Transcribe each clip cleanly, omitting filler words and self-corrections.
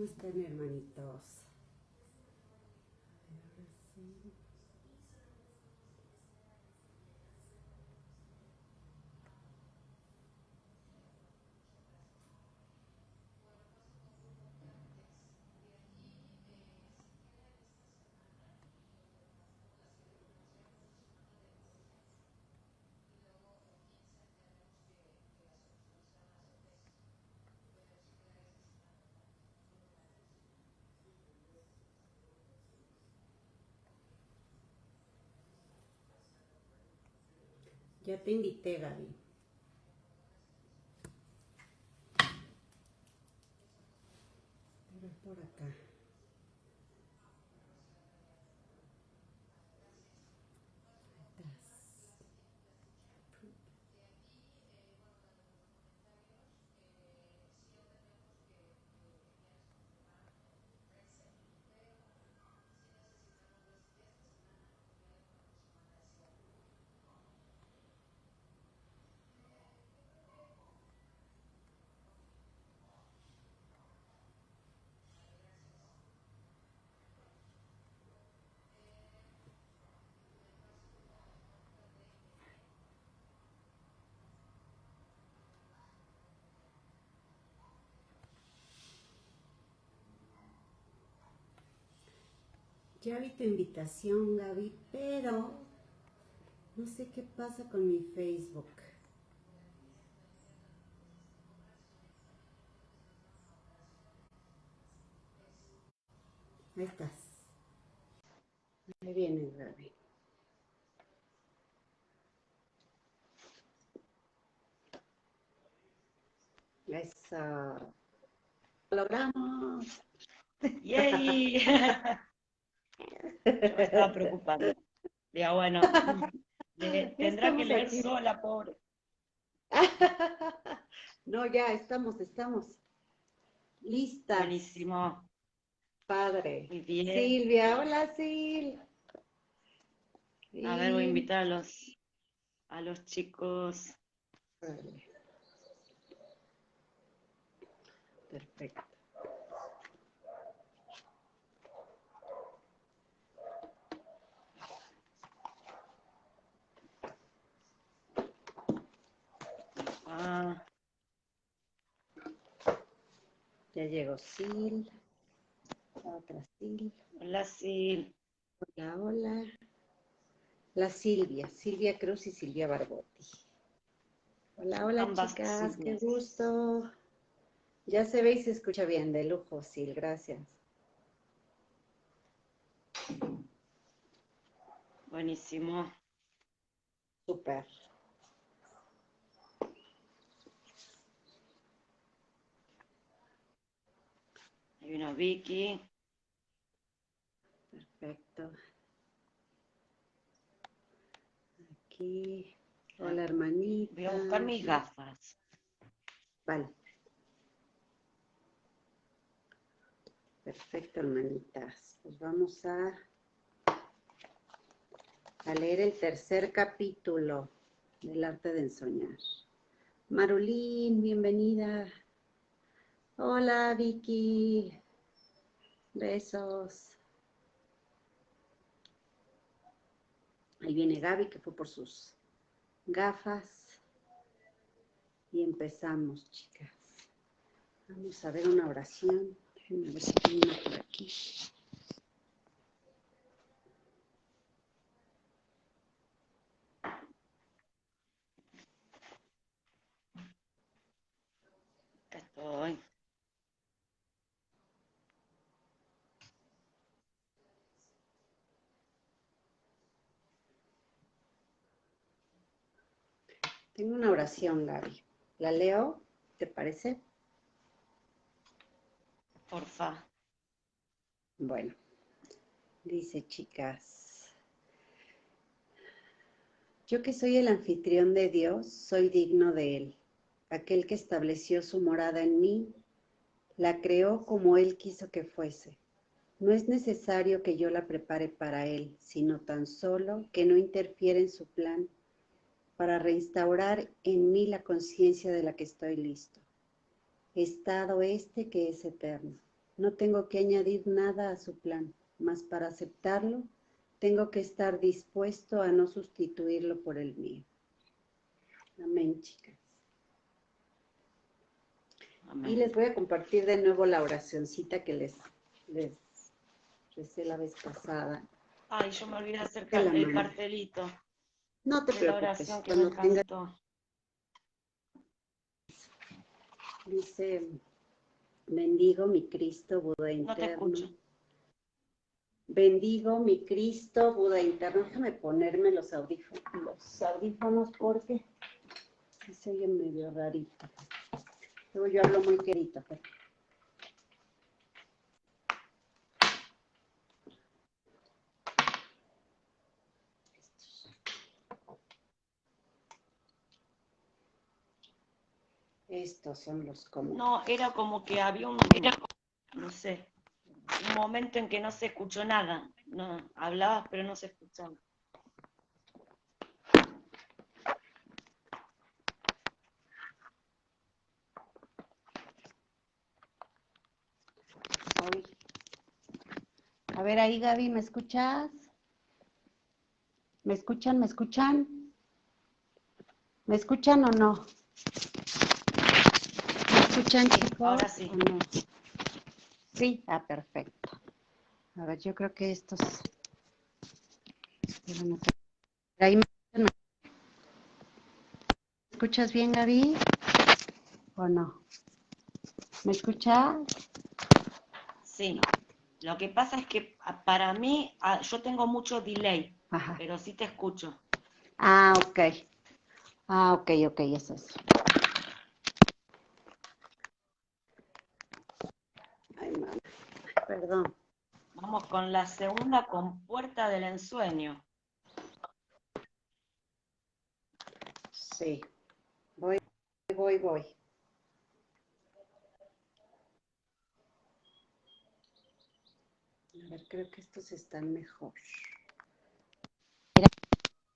están, hermanitos? Ahora sí. Ya te invité, Gaby. Pero es por acá. Ya vi tu invitación, Gaby, pero no sé qué pasa con mi Facebook. Ahí estás. Ahí viene, Gaby. Eso. Lo logramos. ¡Yay! Yo me estaba preocupando. Digo, bueno, tendrá que Estamos leer aquí. sola, pobre. No, ya estamos listas. Buenísimo, Padre. muy bien. Silvia, hola Sil. A ver, voy a Sí. invitar a los chicos. Vale. Perfecto. Ah, Ya llegó Sil. La otra Sil. hola, sí. Hola, hola. La Silvia Cruz y Silvia Barbotti. Hola, hola Ambas chicas, qué Silvias. gusto. Ya se ve y se escucha bien, de lujo, Sil, gracias. Buenísimo. Súper. Hay una Vicky. Perfecto. Aquí. Ah, Hola, voy a buscar hermanita. mis gafas. Vale. Perfecto, hermanitas. Pues vamos a leer el tercer capítulo del arte de ensoñar. Marulín, bienvenida. Hola, Vicky. Besos. Ahí viene Gaby, que fue por sus gafas. Y empezamos, chicas. Vamos a ver una oración. Déjenme ver si tengo una por aquí. Acá estoy. Tengo una oración, Gaby. ¿La leo? ¿Te parece? Porfa. Bueno, dice, chicas. Yo que soy el anfitrión de Dios, soy digno de Él. Aquel que estableció su morada en mí, la creó como Él quiso que fuese. No es necesario que yo la prepare para Él, sino tan solo que no interfiera en su plan para reinstaurar en mí la conciencia de la que estoy listo. Estado este que es eterno. No tengo que añadir nada a su plan, mas para aceptarlo, tengo que estar dispuesto a no sustituirlo por el mío. Amén, chicas. Amén. Y les voy a compartir de nuevo la oracioncita que les recé la vez pasada. Ay, yo me olvidé hacer Te la el mando. cartelito No te de la preocupes, oración que me cuando tengas, encantó. dice, bendigo mi Cristo, Buda No te interno. escucho. Bendigo mi Cristo, Buda interno. Déjame ponerme los audífonos porque se oye medio rarito. Luego yo hablo muy querido. Pero... Estos son los comunes. No, era como que había no sé, un momento en que no se escuchó nada. No, hablabas pero no se escuchaba. A ver, ahí Gaby, ¿me escuchas? ¿Me escuchan? ¿Me escuchan? ¿Me escuchan o no? ¿Me escuchan, chicos? Ahora sí. ¿O no? Sí, perfecto. A ver, yo creo que estos... Ahí ¿me escuchas bien, Gaby? ¿O no? ¿Me escuchas? Sí. Lo que pasa es que para mí, yo tengo mucho delay, Ajá. pero sí te escucho. Ok. Ok, eso es. Ay, mamá. Perdón. Vamos con la segunda compuerta del ensueño. Sí. Voy. A ver, creo que estos están mejor.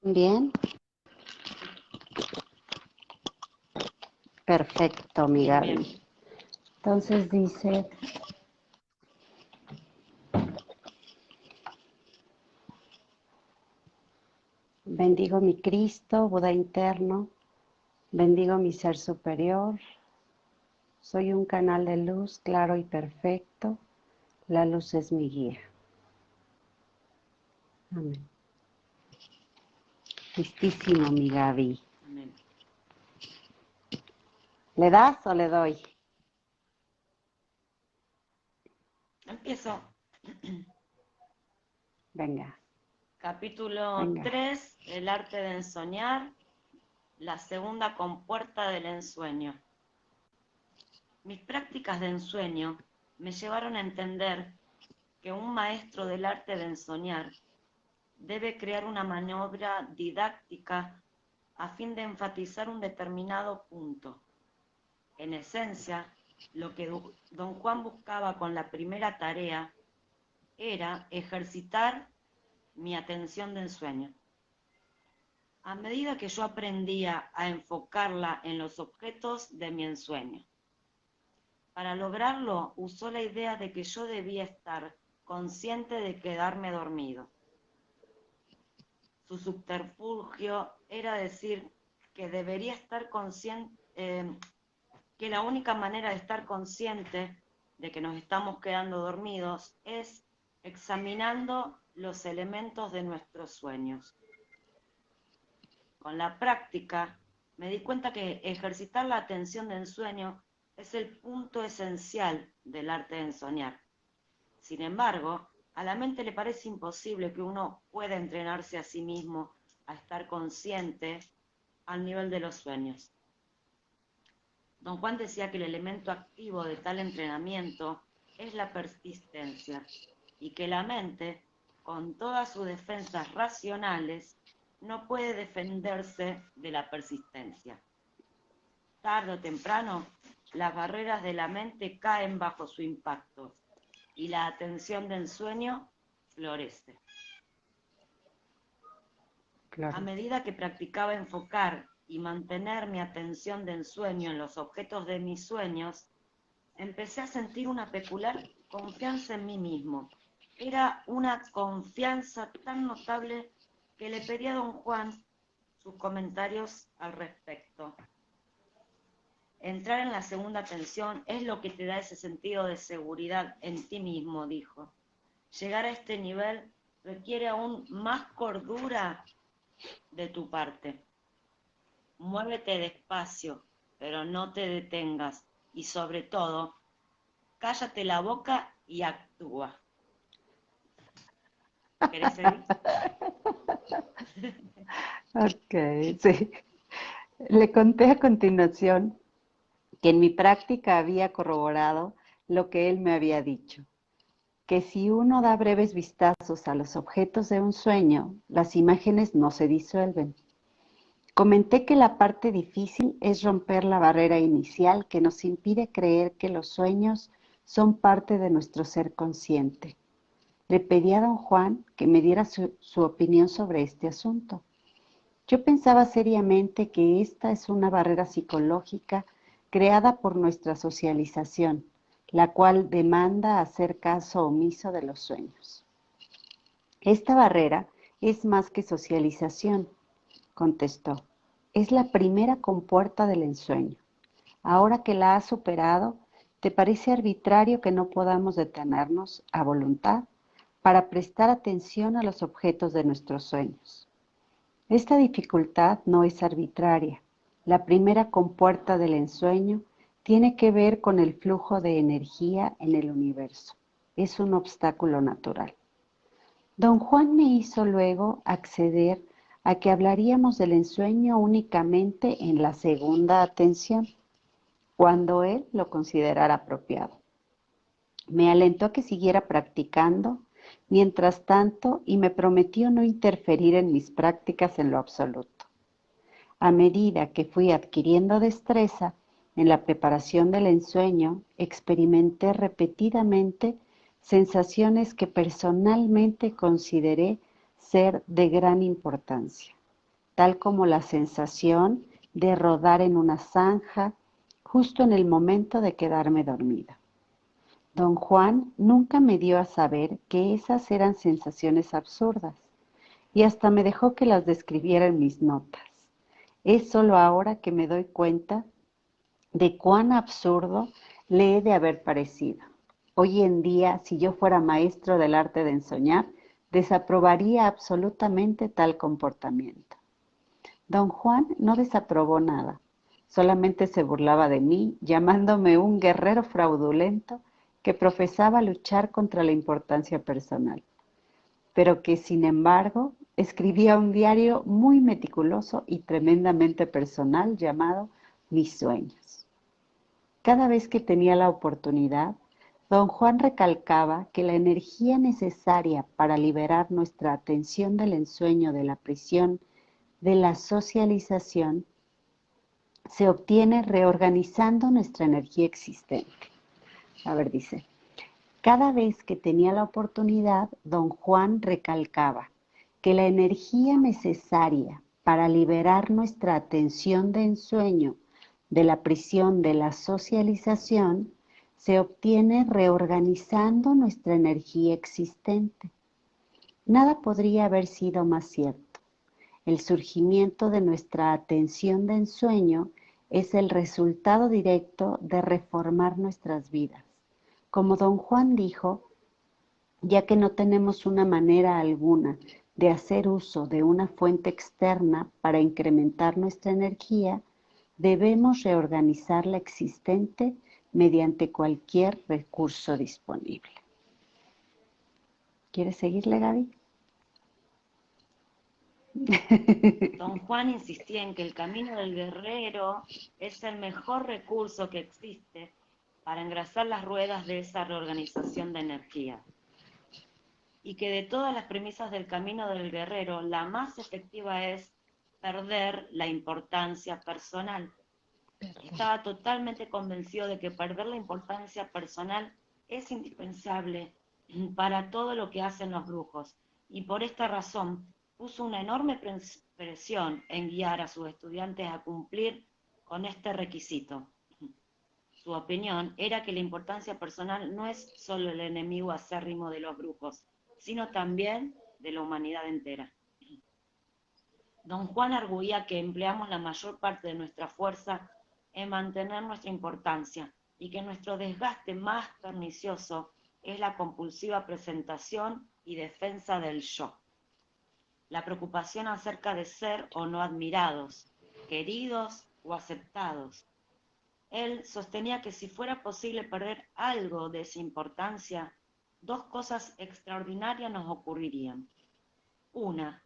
¿Bien? Perfecto, mi Bien, Gaby. bien. Entonces dice... Bendigo mi Cristo, Buda interno. Bendigo mi ser superior. Soy un canal de luz claro y perfecto. La luz es mi guía. Amén. Listísimo, mi Gaby. Amén. ¿Le das o le doy? Empiezo. Venga. Capítulo Venga. 3, el arte de ensoñar, la segunda compuerta del ensueño. Mis prácticas de ensueño me llevaron a entender que un maestro del arte de ensoñar debe crear una maniobra didáctica a fin de enfatizar un determinado punto. En esencia, lo que don Juan buscaba con la primera tarea era ejercitar mi atención de ensueño. A medida que yo aprendía a enfocarla en los objetos de mi ensueño. Para lograrlo, usó la idea de que yo debía estar consciente de quedarme dormido. Su subterfugio era decir que debería estar consciente, que la única manera de estar consciente de que nos estamos quedando dormidos es examinando los elementos de nuestros sueños. Con la práctica, me di cuenta que ejercitar la atención de ensueño es el punto esencial del arte de ensoñar. Sin embargo, a la mente le parece imposible que uno pueda entrenarse a sí mismo a estar consciente al nivel de los sueños. Don Juan decía que el elemento activo de tal entrenamiento es la persistencia y que la mente, con todas sus defensas racionales, no puede defenderse de la persistencia. Tarde o temprano, las barreras de la mente caen bajo su impacto y la atención de ensueño florece. Claro. A medida que practicaba enfocar y mantener mi atención de ensueño en los objetos de mis sueños, empecé a sentir una peculiar confianza en mí mismo. Era una confianza tan notable que le pedí a don Juan sus comentarios al respecto. Entrar en la segunda tensión es lo que te da ese sentido de seguridad en ti mismo, dijo. Llegar a este nivel requiere aún más cordura de tu parte. Muévete despacio, pero no te detengas. Y sobre todo, cállate la boca y actúa. ¿Querés seguir? Ok, sí. Le conté a continuación que en mi práctica había corroborado lo que él me había dicho, que si uno da breves vistazos a los objetos de un sueño, las imágenes no se disuelven. Comenté que la parte difícil es romper la barrera inicial que nos impide creer que los sueños son parte de nuestro ser consciente. Le pedí a don Juan que me diera su opinión sobre este asunto. Yo pensaba seriamente que esta es una barrera psicológica creada por nuestra socialización, la cual demanda hacer caso omiso de los sueños. Esta barrera es más que socialización, contestó. Es la primera compuerta del ensueño. Ahora que la has superado, ¿te parece arbitrario que no podamos detenernos a voluntad para prestar atención a los objetos de nuestros sueños? Esta dificultad no es arbitraria. La primera compuerta del ensueño tiene que ver con el flujo de energía en el universo. Es un obstáculo natural. Don Juan me hizo luego acceder a que hablaríamos del ensueño únicamente en la segunda atención, cuando él lo considerara apropiado. Me alentó a que siguiera practicando mientras tanto y me prometió no interferir en mis prácticas en lo absoluto. A medida que fui adquiriendo destreza en la preparación del ensueño, experimenté repetidamente sensaciones que personalmente consideré ser de gran importancia, tal como la sensación de rodar en una zanja justo en el momento de quedarme dormida. Don Juan nunca me dio a saber que esas eran sensaciones absurdas y hasta me dejó que las describiera en mis notas. Es solo ahora que me doy cuenta de cuán absurdo le he de haber parecido. Hoy en día, si yo fuera maestro del arte de ensoñar, desaprobaría absolutamente tal comportamiento. Don Juan no desaprobó nada, solamente se burlaba de mí, llamándome un guerrero fraudulento que profesaba luchar contra la importancia personal, pero que sin embargo escribía un diario muy meticuloso y tremendamente personal llamado Mis Sueños. Cada vez que tenía la oportunidad, don Juan recalcaba que la energía necesaria para liberar nuestra atención del ensueño de la prisión de la socialización se obtiene reorganizando nuestra energía existente. A ver, dice, cada vez que tenía la oportunidad, don Juan recalcaba que la energía necesaria para liberar nuestra atención de ensueño de la prisión de la socialización se obtiene reorganizando nuestra energía existente. Nada podría haber sido más cierto. El surgimiento de nuestra atención de ensueño es el resultado directo de reformar nuestras vidas. Como don Juan dijo, ya que no tenemos una manera alguna de hacer uso de una fuente externa para incrementar nuestra energía, debemos reorganizar la existente mediante cualquier recurso disponible. ¿Quieres seguirle, Gaby? Don Juan insistía en que el camino del guerrero es el mejor recurso que existe para engrasar las ruedas de esa reorganización de energía. Y que de todas las premisas del camino del guerrero, la más efectiva es perder la importancia personal. Estaba totalmente convencido de que perder la importancia personal es indispensable para todo lo que hacen los brujos, y por esta razón puso una enorme presión en guiar a sus estudiantes a cumplir con este requisito. Su opinión era que la importancia personal no es solo el enemigo acérrimo de los brujos, sino también de la humanidad entera. Don Juan arguía que empleamos la mayor parte de nuestra fuerza en mantener nuestra importancia y que nuestro desgaste más pernicioso es la compulsiva presentación y defensa del yo. La preocupación acerca de ser o no admirados, queridos o aceptados. Él sostenía que si fuera posible perder algo de esa importancia, dos cosas extraordinarias nos ocurrirían. Una,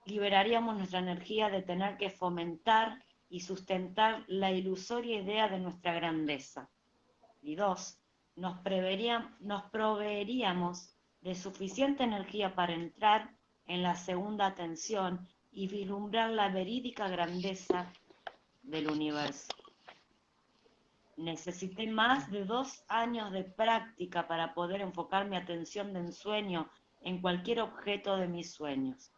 liberaríamos nuestra energía de tener que fomentar y sustentar la ilusoria idea de nuestra grandeza. Y dos, nos proveeríamos de suficiente energía para entrar en la segunda atención y vislumbrar la verídica grandeza del universo. Necesité más de 2 años de práctica para poder enfocar mi atención de ensueño en cualquier objeto de mis sueños.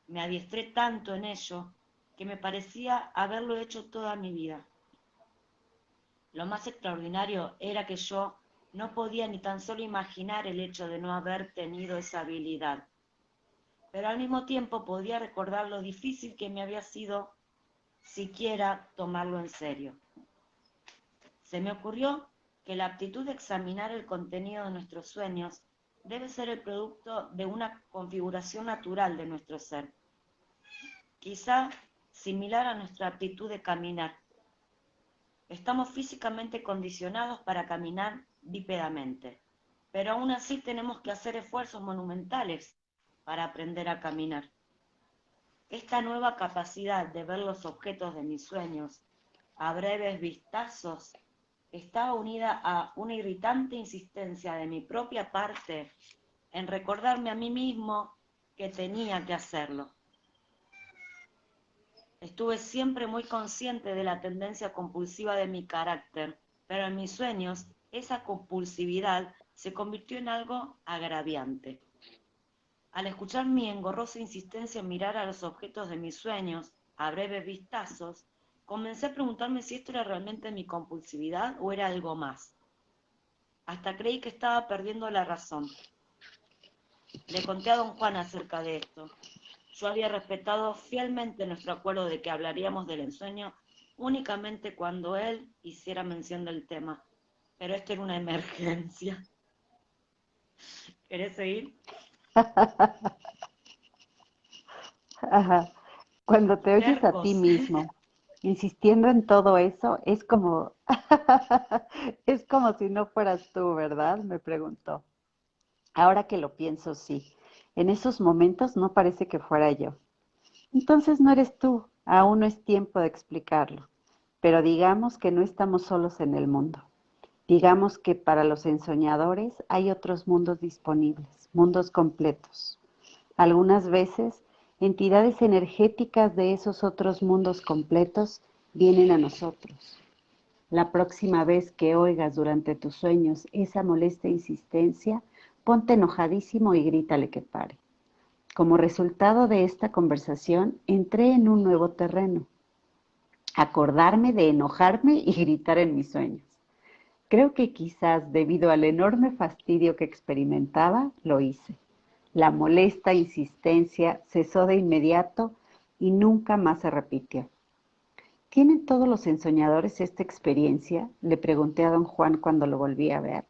Me adiestré tanto en ello que me parecía haberlo hecho toda mi vida. Lo más extraordinario era que yo no podía ni tan solo imaginar el hecho de no haber tenido esa habilidad, pero al mismo tiempo podía recordar lo difícil que me había sido siquiera tomarlo en serio. Se me ocurrió que la aptitud de examinar el contenido de nuestros sueños debe ser el producto de una configuración natural de nuestro ser, quizá similar a nuestra aptitud de caminar. Estamos físicamente condicionados para caminar bípedamente, pero aún así tenemos que hacer esfuerzos monumentales para aprender a caminar. Esta nueva capacidad de ver los objetos de mis sueños a breves vistazos estaba unida a una irritante insistencia de mi propia parte en recordarme a mí mismo que tenía que hacerlo. Estuve siempre muy consciente de la tendencia compulsiva de mi carácter, pero en mis sueños esa compulsividad se convirtió en algo agraviante. Al escuchar mi engorrosa insistencia en mirar a los objetos de mis sueños a breves vistazos, comencé a preguntarme si esto era realmente mi compulsividad o era algo más. Hasta creí que estaba perdiendo la razón. Le conté a don Juan acerca de esto. Yo había respetado fielmente nuestro acuerdo de que hablaríamos del ensueño únicamente cuando él hiciera mención del tema, pero esto era una emergencia. ¿Querés seguir? Ajá. Cuando te oyes a ti Tercos. mismo, insistiendo en todo eso, es como, es como si no fueras tú, ¿verdad? Me preguntó. Ahora que lo pienso, sí. En esos momentos no parece que fuera yo. Entonces no eres tú, aún no es tiempo de explicarlo. Pero digamos que no estamos solos en el mundo. Digamos que para los ensoñadores hay otros mundos disponibles, mundos completos. Algunas veces, entidades energéticas de esos otros mundos completos vienen a nosotros. La próxima vez que oigas durante tus sueños esa molesta insistencia, ponte enojadísimo y grítale que pare. Como resultado de esta conversación, entré en un nuevo terreno. Acordarme de enojarme y gritar en mis sueños. Creo que quizás debido al enorme fastidio que experimentaba, lo hice. La molesta insistencia cesó de inmediato y nunca más se repitió. ¿Tienen todos los ensoñadores esta experiencia?, le pregunté a don Juan cuando lo volví a ver.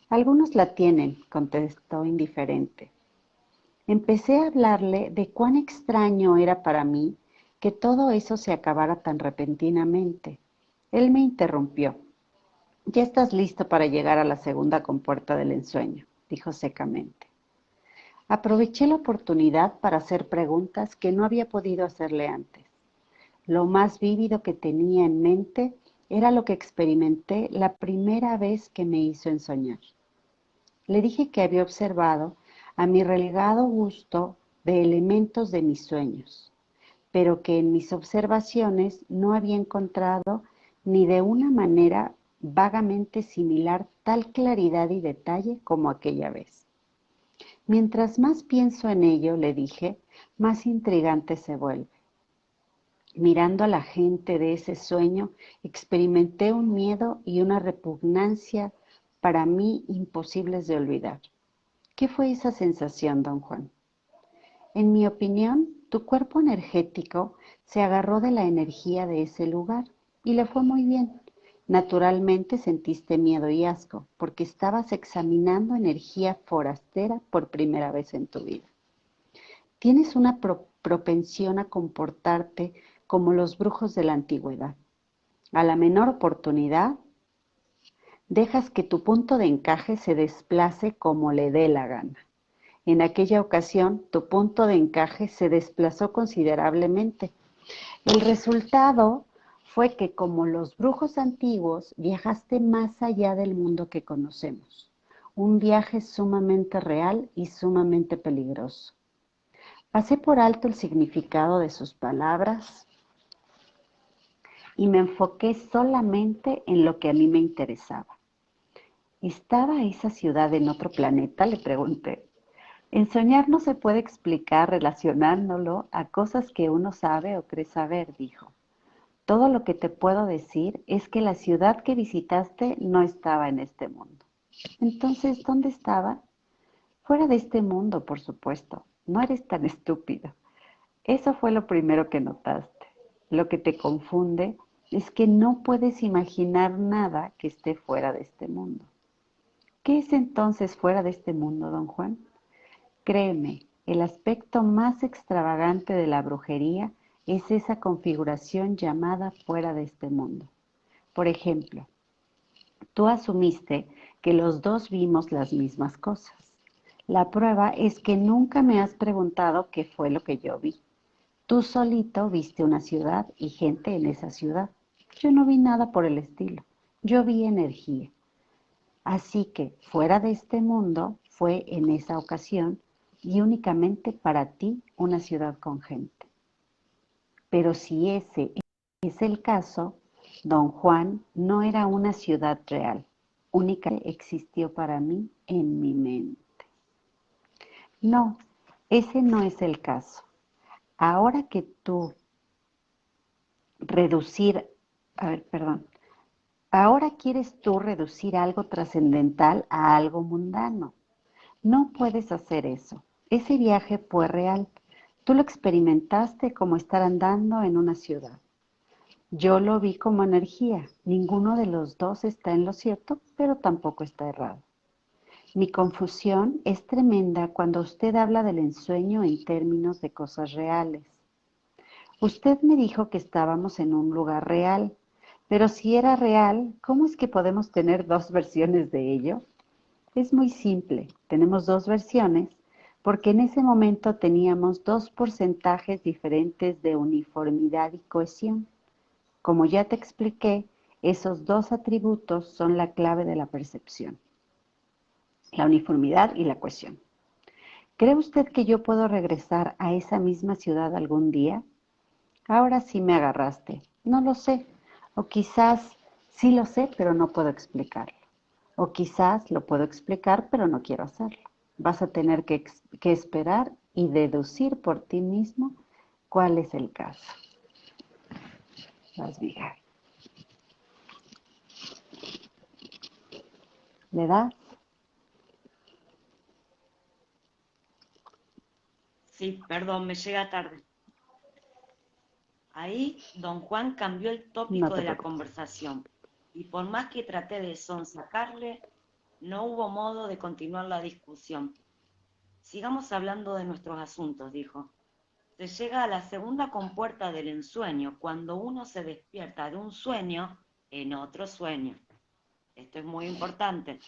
Algunos la tienen, contestó indiferente. Empecé a hablarle de cuán extraño era para mí que todo eso se acabara tan repentinamente. Él me interrumpió. Ya estás listo para llegar a la segunda compuerta del ensueño, dijo secamente. Aproveché la oportunidad para hacer preguntas que no había podido hacerle antes. Lo más vívido que tenía en mente era lo que experimenté la primera vez que me hizo ensoñar. Le dije que había observado a mi relegado gusto de elementos de mis sueños, pero que en mis observaciones no había encontrado ni de una manera vagamente similar tal claridad y detalle como aquella vez. Mientras más pienso en ello, le dije, más intrigante se vuelve. Mirando a la gente de ese sueño, experimenté un miedo y una repugnancia para mí imposibles de olvidar. ¿Qué fue esa sensación, don Juan? En mi opinión, tu cuerpo energético se agarró de la energía de ese lugar y le fue muy bien. Naturalmente sentiste miedo y asco porque estabas examinando energía forastera por primera vez en tu vida. Tienes una propensión a comportarte como los brujos de la antigüedad. A la menor oportunidad, dejas que tu punto de encaje se desplace como le dé la gana. En aquella ocasión, tu punto de encaje se desplazó considerablemente. El resultado fue que, como los brujos antiguos, viajaste más allá del mundo que conocemos. Un viaje sumamente real y sumamente peligroso. Pasé por alto el significado de sus palabras y me enfoqué solamente en lo que a mí me interesaba. ¿Estaba esa ciudad en otro planeta?, le pregunté. En soñar no se puede explicar relacionándolo a cosas que uno sabe o cree saber, dijo. Todo lo que te puedo decir es que la ciudad que visitaste no estaba en este mundo. Entonces, ¿dónde estaba? Fuera de este mundo, por supuesto. No eres tan estúpido. Eso fue lo primero que notaste. Lo que te confunde es que no puedes imaginar nada que esté fuera de este mundo. ¿Qué es entonces fuera de este mundo, don Juan? Créeme, el aspecto más extravagante de la brujería es esa configuración llamada fuera de este mundo. Por ejemplo, tú asumiste que los dos vimos las mismas cosas. La prueba es que nunca me has preguntado qué fue lo que yo vi. Tú solito viste una ciudad y gente en esa ciudad. Yo no vi nada por el estilo. Yo vi energía. Así que fuera de este mundo fue en esa ocasión y únicamente para ti una ciudad con gente. Pero si ese es el caso, don Juan no era una ciudad real, únicamente existió para mí en mi mente. No, ese no es el caso. Ahora que tú reducir, perdón, ahora quieres tú reducir algo trascendental a algo mundano. No puedes hacer eso. Ese viaje fue real. Tú lo experimentaste como estar andando en una ciudad. Yo lo vi como energía. Ninguno de los dos está en lo cierto, pero tampoco está errado. Mi confusión es tremenda cuando usted habla del ensueño en términos de cosas reales. Usted me dijo que estábamos en un lugar real, pero si era real, ¿cómo es que podemos tener dos versiones de ello? Es muy simple, tenemos dos versiones porque en ese momento teníamos dos porcentajes diferentes de uniformidad y cohesión. Como ya te expliqué, esos dos atributos son la clave de la percepción, la uniformidad y la cohesión. ¿Cree usted que yo puedo regresar a esa misma ciudad algún día? Ahora sí me agarraste. No lo sé. O quizás sí lo sé, pero no puedo explicarlo. O quizás lo puedo explicar, pero no quiero hacerlo. Vas a tener que esperar y deducir por ti mismo cuál es el caso. Vas, Miguel. ¿Le das? Sí, perdón, me llega tarde. Ahí don Juan cambió el No tópico te de la preocupes. conversación y por más que traté de sonsacarle, no hubo modo de continuar la discusión. Sigamos hablando de nuestros asuntos, dijo. Se llega a la segunda compuerta del ensueño cuando uno se despierta de un sueño en otro sueño. Esto es muy importante.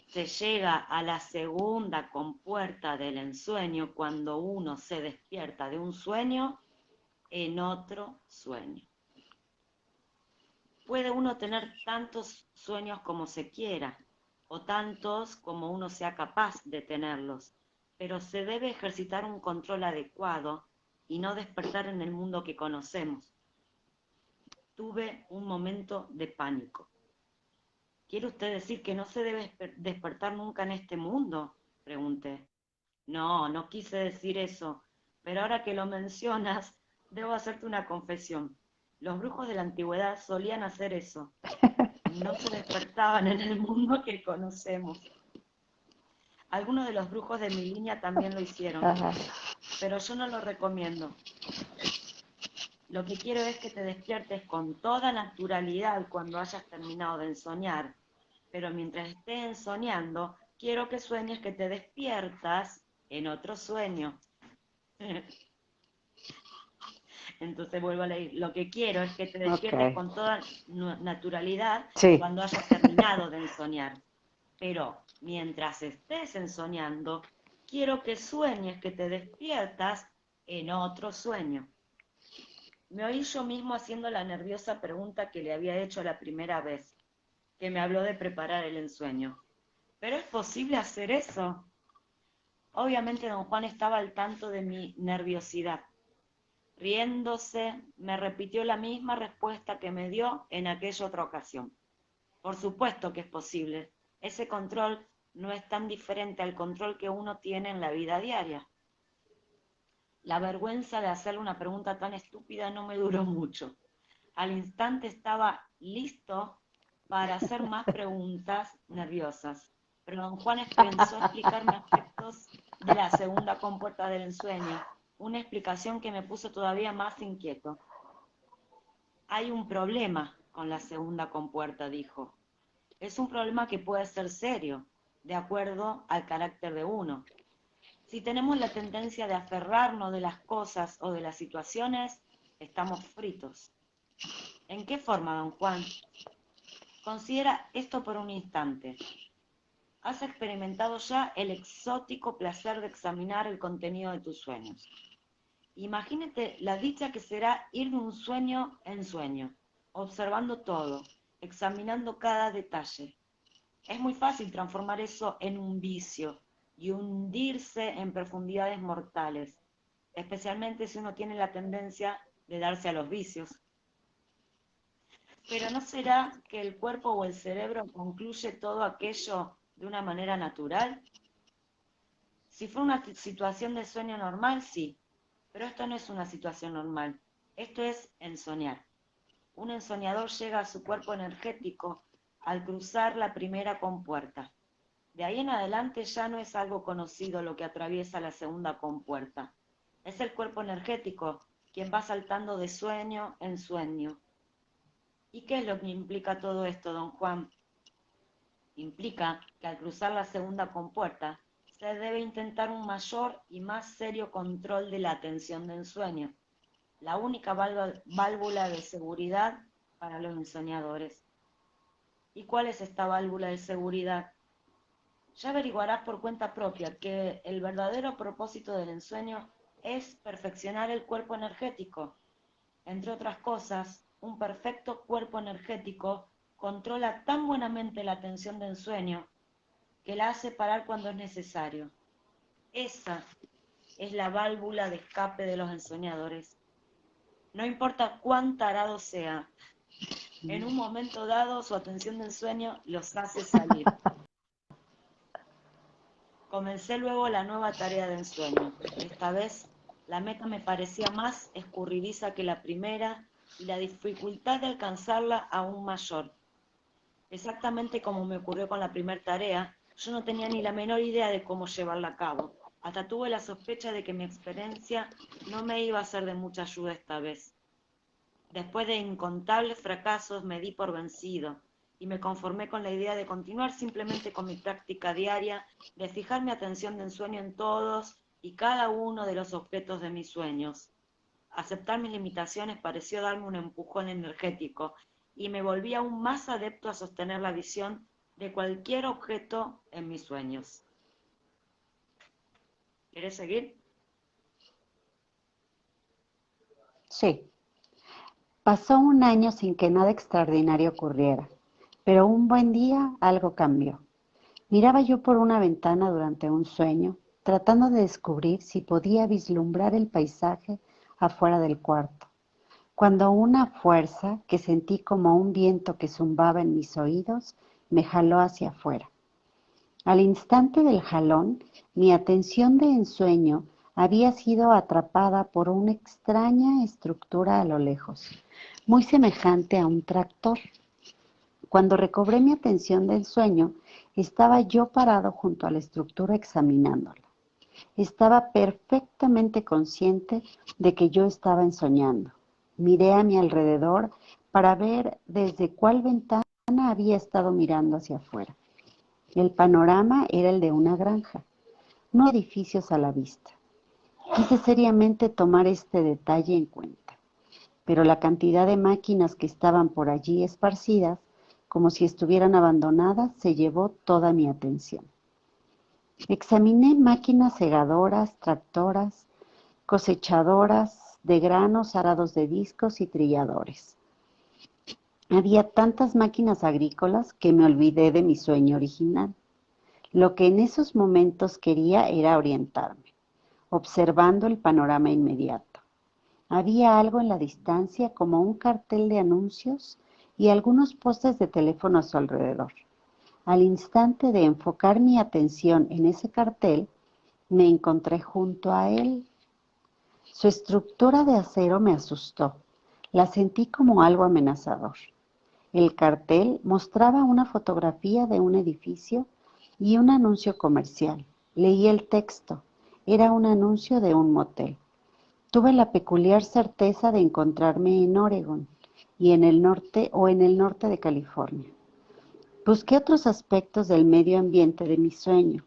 Se llega a la segunda compuerta del ensueño cuando uno se despierta de un sueño en otro sueño. Puede uno tener tantos sueños como se quiera, o tantos como uno sea capaz de tenerlos, pero se debe ejercitar un control adecuado y no despertar en el mundo que conocemos. Tuve un momento de pánico. ¿Quiere usted decir que no se debe despertar nunca en este mundo?, pregunté. No, no quise decir eso, Pero ahora que lo mencionas, debo hacerte una confesión. Los brujos de la antigüedad solían hacer eso. No se despertaban en el mundo que conocemos. Algunos de los brujos de mi línea también lo hicieron, Ajá. pero yo no lo recomiendo. Lo que quiero es que te despiertes con toda naturalidad cuando hayas terminado de ensoñar, pero mientras estés ensoñando, quiero que sueñes que te despiertas en otro sueño. Entonces vuelvo a leer. Lo que quiero es que te despiertes Ok. con toda naturalidad Sí. cuando hayas terminado de ensoñar. Pero mientras estés ensoñando, quiero que sueñes que te despiertas en otro sueño. Me oí yo mismo haciendo la nerviosa pregunta que le había hecho la primera vez, que me habló de preparar el ensueño. ¿Pero es posible hacer eso? Obviamente don Juan estaba al tanto de mi nerviosidad. Riéndose, me repitió la misma respuesta que me dio en aquella otra ocasión. Por supuesto que es posible. Ese control no es tan diferente al control que uno tiene en la vida diaria. La vergüenza de hacerle una pregunta tan estúpida no me duró mucho. Al instante estaba listo para hacer más preguntas nerviosas, pero don Juan pensó explicarme aspectos de la segunda compuerta del ensueño, una explicación que me puso todavía más inquieto. Hay un problema con la segunda compuerta, dijo. Es un problema que puede ser serio, de acuerdo al carácter de uno. Si tenemos la tendencia de aferrarnos de las cosas o de las situaciones, estamos fritos. ¿En qué forma, don Juan? Considera esto por un instante. Has experimentado ya el exótico placer de examinar el contenido de tus sueños. Imagínate la dicha que será ir de un sueño en sueño, observando todo, examinando cada detalle. Es muy fácil transformar eso en un vicio y hundirse en profundidades mortales, especialmente si uno tiene la tendencia de darse a los vicios. Pero ¿no será que el cuerpo o el cerebro concluye todo aquello de una manera natural? Si fue una situación de sueño normal, sí, pero esto no es una situación normal, esto es ensoñar. Un ensoñador llega a su cuerpo energético al cruzar la primera compuerta. De ahí en adelante ya no es algo conocido lo que atraviesa la segunda compuerta. Es el cuerpo energético quien va saltando de sueño en sueño. ¿Y qué es lo que implica todo esto, don Juan? Implica que al cruzar la segunda compuerta se debe intentar un mayor y más serio control de la atención del sueño, la única válvula de seguridad para los ensoñadores. ¿Y cuál es esta válvula de seguridad? Ya averiguarás por cuenta propia que el verdadero propósito del ensueño es perfeccionar el cuerpo energético. Entre otras cosas, un perfecto cuerpo energético controla tan buenamente la atención del sueño que la hace parar cuando es necesario. Esa es la válvula de escape de los ensoñadores. No importa cuán tarado sea, en un momento dado su atención del sueño los hace salir. Comencé luego la nueva tarea de ensueño. Esta vez la meta me parecía más escurridiza que la primera y la dificultad de alcanzarla aún mayor. Exactamente como me ocurrió con la primera tarea, yo no tenía ni la menor idea de cómo llevarla a cabo. Hasta tuve la sospecha de que mi experiencia no me iba a ser de mucha ayuda esta vez. Después de incontables fracasos me di por vencido y me conformé con la idea de continuar simplemente con mi práctica diaria, de fijar mi atención de ensueño en todos y cada uno de los objetos de mis sueños. Aceptar mis limitaciones pareció darme un empujón energético y me volví aún más adepto a sostener la visión de cualquier objeto en mis sueños. ¿Quieres seguir? Sí. Pasó un año sin que nada extraordinario ocurriera, pero un buen día algo cambió. Miraba yo por una ventana durante un sueño, tratando de descubrir si podía vislumbrar el paisaje afuera del cuarto, cuando una fuerza que sentí como un viento que zumbaba en mis oídos me jaló hacia afuera. Al instante del jalón, mi atención de ensueño Había sido atrapada por una extraña estructura a lo lejos, muy semejante a un tractor. Cuando recobré mi atención del sueño, estaba yo parado junto a la estructura examinándola. Estaba perfectamente consciente de que yo estaba ensoñando. Miré a mi alrededor para ver desde cuál ventana había estado mirando hacia afuera. El panorama era el de una granja, no edificios a la vista. Quise seriamente tomar este detalle en cuenta, pero la cantidad de máquinas que estaban por allí esparcidas, como si estuvieran abandonadas, se llevó toda mi atención. Examiné máquinas segadoras, tractoras, cosechadoras de granos, arados de discos y trilladores. Había tantas máquinas agrícolas que me olvidé de mi sueño original. Lo que en esos momentos quería era orientarme, observando el panorama inmediato. Había algo en la distancia como un cartel de anuncios y algunos postes de teléfono a su alrededor. Al instante de enfocar mi atención en ese cartel, me encontré junto a él. Su estructura de acero me asustó. La sentí como algo amenazador. El cartel mostraba una fotografía de un edificio y un anuncio comercial. Leí el texto. Era un anuncio de un motel. Tuve la peculiar certeza de encontrarme en Oregón y en el norte de California. Busqué otros aspectos del medio ambiente de mi sueño.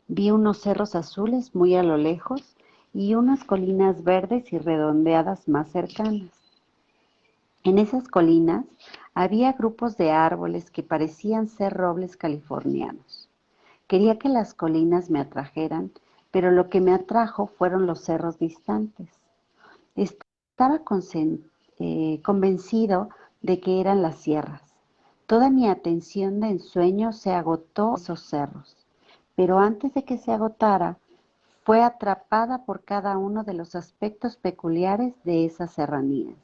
Vi unos cerros azules muy a lo lejos y unas colinas verdes y redondeadas más cercanas. En esas colinas había grupos de árboles que parecían ser robles californianos. Quería que las colinas me atrajeran, pero lo que me atrajo fueron los cerros distantes. Estaba convencido de que eran las sierras. Toda mi atención de ensueño se agotó en esos cerros, pero antes de que se agotara, fue atrapada por cada uno de los aspectos peculiares de esas serranías.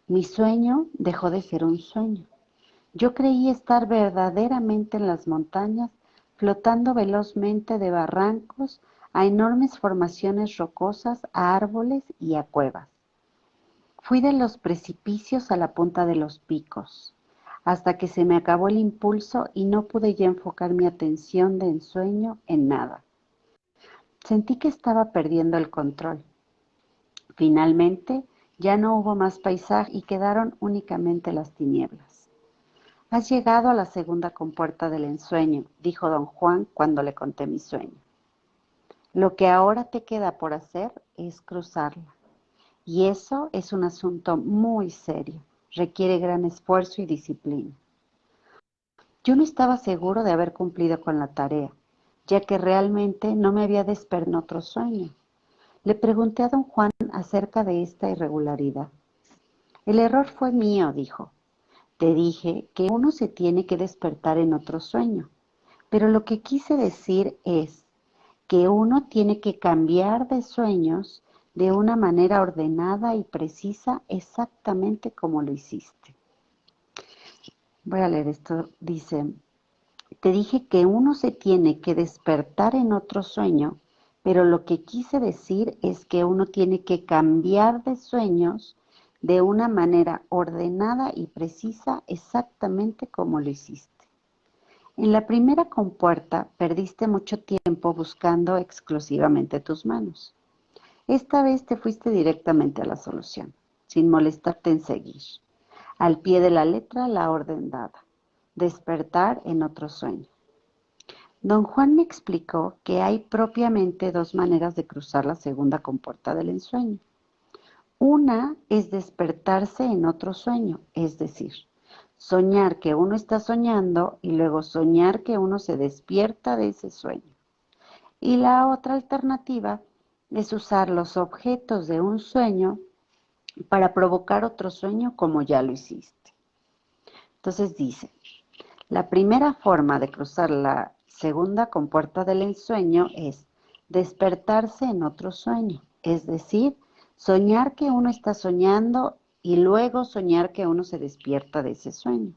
Mi sueño dejó de ser un sueño. Yo creí estar verdaderamente en las montañas, flotando velozmente de barrancos a enormes formaciones rocosas, a árboles y a cuevas. Fui de los precipicios a la punta de los picos, hasta que se me acabó el impulso y no pude ya enfocar mi atención de ensueño en nada. Sentí que estaba perdiendo el control. Finalmente, ya no hubo más paisaje y quedaron únicamente las tinieblas. Has llegado a la segunda compuerta del ensueño, dijo don Juan cuando le conté mi sueño. Lo que ahora te queda por hacer es cruzarla. Y eso es un asunto muy serio, requiere gran esfuerzo y disciplina. Yo no estaba seguro de haber cumplido con la tarea, ya que realmente no me había despertado en otro sueño. Le pregunté a don Juan acerca de esta irregularidad. El error fue mío, dijo. Te dije que uno se tiene que despertar en otro sueño, pero lo que quise decir es que uno tiene que cambiar de sueños de una manera ordenada y precisa, exactamente como lo hiciste. Voy a leer esto. Dice, te dije que uno se tiene que despertar en otro sueño, pero lo que quise decir es que uno tiene que cambiar de sueños de una manera ordenada y precisa, exactamente como lo hiciste. En la primera compuerta perdiste mucho tiempo buscando exclusivamente tus manos. Esta vez te fuiste directamente a la solución, sin molestarte en seguir. Al pie de la letra, la orden dada. Despertar en otro sueño. Don Juan me explicó que hay propiamente dos maneras de cruzar la segunda compuerta del ensueño. Una es despertarse en otro sueño, es decir, soñar que uno está soñando y luego soñar que uno se despierta de ese sueño. Y la otra alternativa es usar los objetos de un sueño para provocar otro sueño como ya lo hiciste. Entonces dice, la primera forma de cruzar la segunda compuerta del ensueño es despertarse en otro sueño, es decir, soñar que uno está soñando y luego soñar que uno se despierta de ese sueño.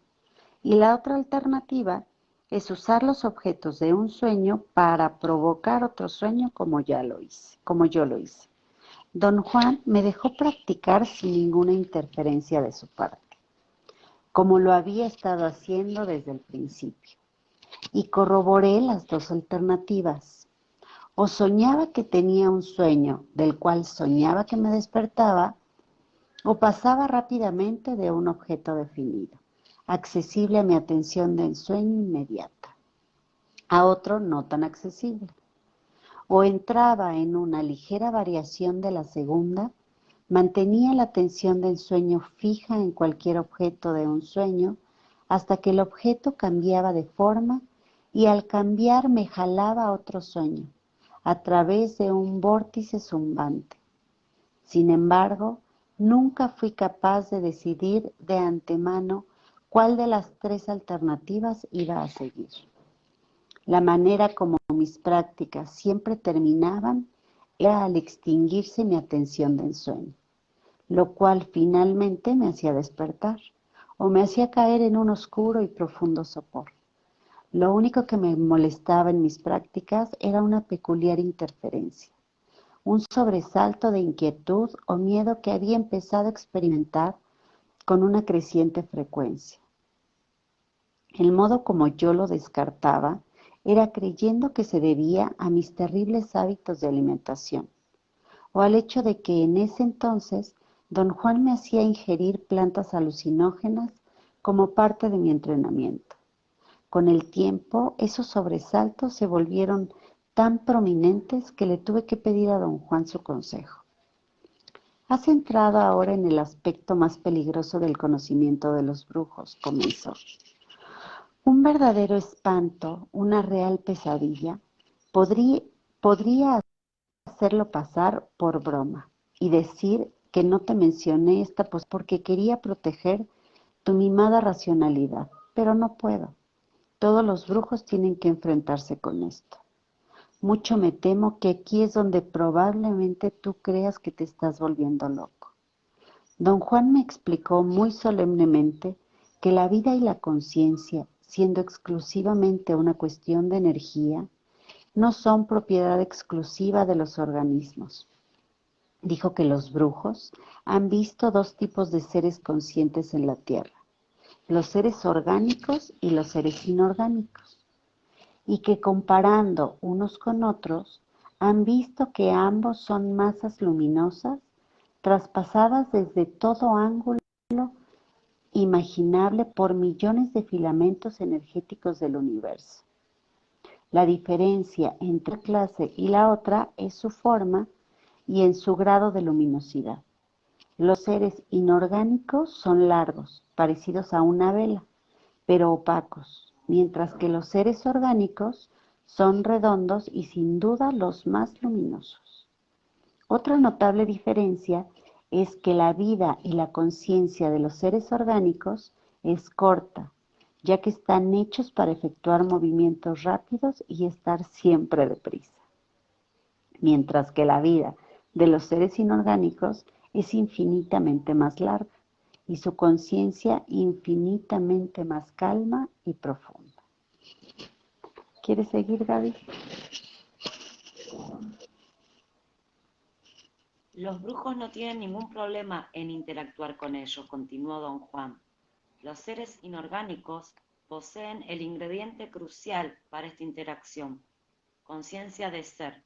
Y la otra alternativa es usar los objetos de un sueño para provocar otro sueño como yo lo hice. Don Juan me dejó practicar sin ninguna interferencia de su parte, como lo había estado haciendo desde el principio, y corroboré las dos alternativas. O soñaba que tenía un sueño del cual soñaba que me despertaba, o pasaba rápidamente de un objeto definido, accesible a mi atención del sueño inmediata, a otro no tan accesible. O entraba en una ligera variación de la segunda, mantenía la atención del sueño fija en cualquier objeto de un sueño hasta que el objeto cambiaba de forma y al cambiar me jalaba a otro sueño, a través de un vórtice zumbante. Sin embargo, nunca fui capaz de decidir de antemano cuál de las tres alternativas iba a seguir. La manera como mis prácticas siempre terminaban era al extinguirse mi atención del sueño, lo cual finalmente me hacía despertar o me hacía caer en un oscuro y profundo sopor. Lo único que me molestaba en mis prácticas era una peculiar interferencia, un sobresalto de inquietud o miedo que había empezado a experimentar con una creciente frecuencia. El modo como yo lo descartaba era creyendo que se debía a mis terribles hábitos de alimentación, o al hecho de que en ese entonces don Juan me hacía ingerir plantas alucinógenas como parte de mi entrenamiento. Con el tiempo, esos sobresaltos se volvieron tan prominentes que le tuve que pedir a don Juan su consejo. Has entrado ahora en el aspecto más peligroso del conocimiento de los brujos, comenzó. Un verdadero espanto, una real pesadilla, podría hacerlo pasar por broma y decir que no te mencioné esta porque quería proteger tu mimada racionalidad, pero no puedo. Todos los brujos tienen que enfrentarse con esto. Mucho me temo que aquí es donde probablemente tú creas que te estás volviendo loco. Don Juan me explicó muy solemnemente que la vida y la conciencia, siendo exclusivamente una cuestión de energía, no son propiedad exclusiva de los organismos. Dijo que los brujos han visto dos tipos de seres conscientes en la Tierra, los seres orgánicos y los seres inorgánicos, y que comparando unos con otros, han visto que ambos son masas luminosas traspasadas desde todo ángulo imaginable por millones de filamentos energéticos del universo. La diferencia entre una clase y la otra es su forma y en su grado de luminosidad. Los seres inorgánicos son largos, parecidos a una vela, pero opacos, mientras que los seres orgánicos son redondos y sin duda los más luminosos. Otra notable diferencia es que la vida y la conciencia de los seres orgánicos es corta, ya que están hechos para efectuar movimientos rápidos y estar siempre deprisa, mientras que la vida de los seres inorgánicos es infinitamente más larga y su conciencia infinitamente más calma y profunda. ¿Quieres seguir, Gaby? Los brujos no tienen ningún problema en interactuar con ellos, continuó don Juan. Los seres inorgánicos poseen el ingrediente crucial para esta interacción, conciencia de ser.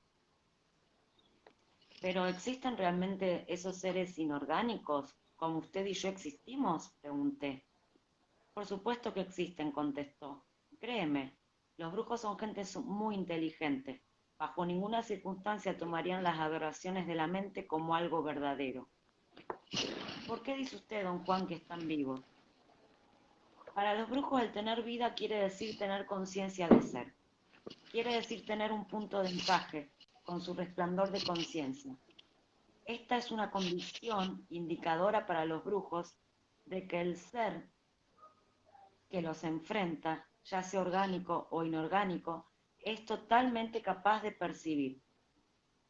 ¿Pero existen realmente esos seres inorgánicos, como usted y yo existimos?, pregunté. Por supuesto que existen, contestó. Créeme, los brujos son gente muy inteligente. Bajo ninguna circunstancia tomarían las aberraciones de la mente como algo verdadero. ¿Por qué dice usted, don Juan, que están vivos? Para los brujos el tener vida quiere decir tener conciencia de ser. Quiere decir tener un punto de encaje con su resplandor de conciencia. Esta es una condición indicadora para los brujos de que el ser que los enfrenta, ya sea orgánico o inorgánico, es totalmente capaz de percibir.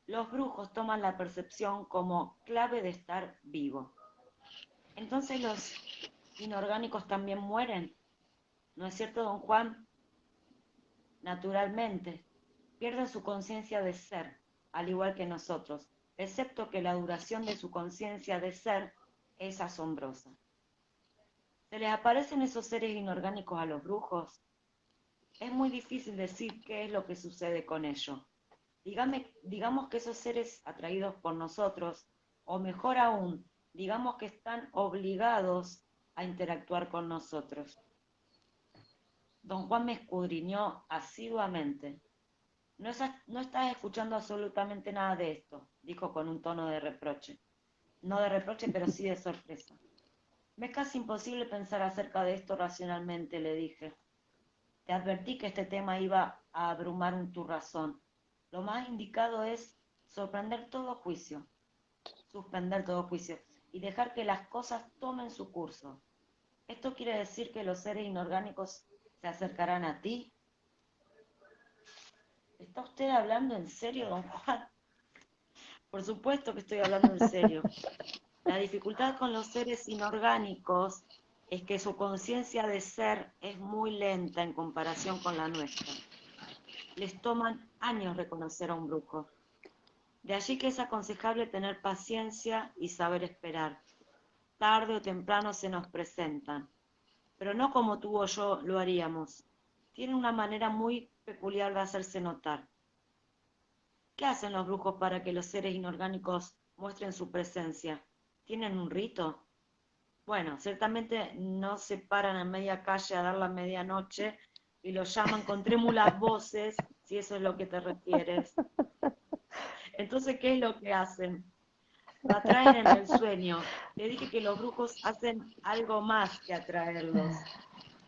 Los brujos toman la percepción como clave de estar vivo. Entonces los inorgánicos también mueren, ¿no es cierto, don Juan? Naturalmente, pierden su conciencia de ser, al igual que nosotros, excepto que la duración de su conciencia de ser es asombrosa. ¿Se les aparecen esos seres inorgánicos a los brujos? Es muy difícil decir qué es lo que sucede con ellos. Digamos que esos seres atraídos por nosotros, o mejor aún, digamos que están obligados a interactuar con nosotros. Don Juan me escudriñó asiduamente. No estás escuchando absolutamente nada de esto, dijo con un tono de reproche. No de reproche, pero sí de sorpresa. Me es casi imposible pensar acerca de esto racionalmente, le dije. Te advertí que este tema iba a abrumar tu razón. Lo más indicado es suspender todo juicio, y dejar que las cosas tomen su curso. ¿Esto quiere decir que los seres inorgánicos se acercarán a ti? ¿Está usted hablando en serio, don Juan? Por supuesto que estoy hablando en serio. La dificultad con los seres inorgánicos es que su conciencia de ser es muy lenta en comparación con la nuestra. Les toman años reconocer a un brujo. De allí que es aconsejable tener paciencia y saber esperar. Tarde o temprano se nos presentan, pero no como tú o yo lo haríamos. Tienen una manera muy peculiar de hacerse notar. ¿Qué hacen los brujos para que los seres inorgánicos muestren su presencia? ¿Tienen un rito? Bueno, ciertamente no se paran en media calle a dar la medianoche y los llaman con trémulas voces, si eso es lo que te refieres. Entonces, ¿qué es lo que hacen? Lo atraen en el sueño. Te dije que los brujos hacen algo más que atraerlos.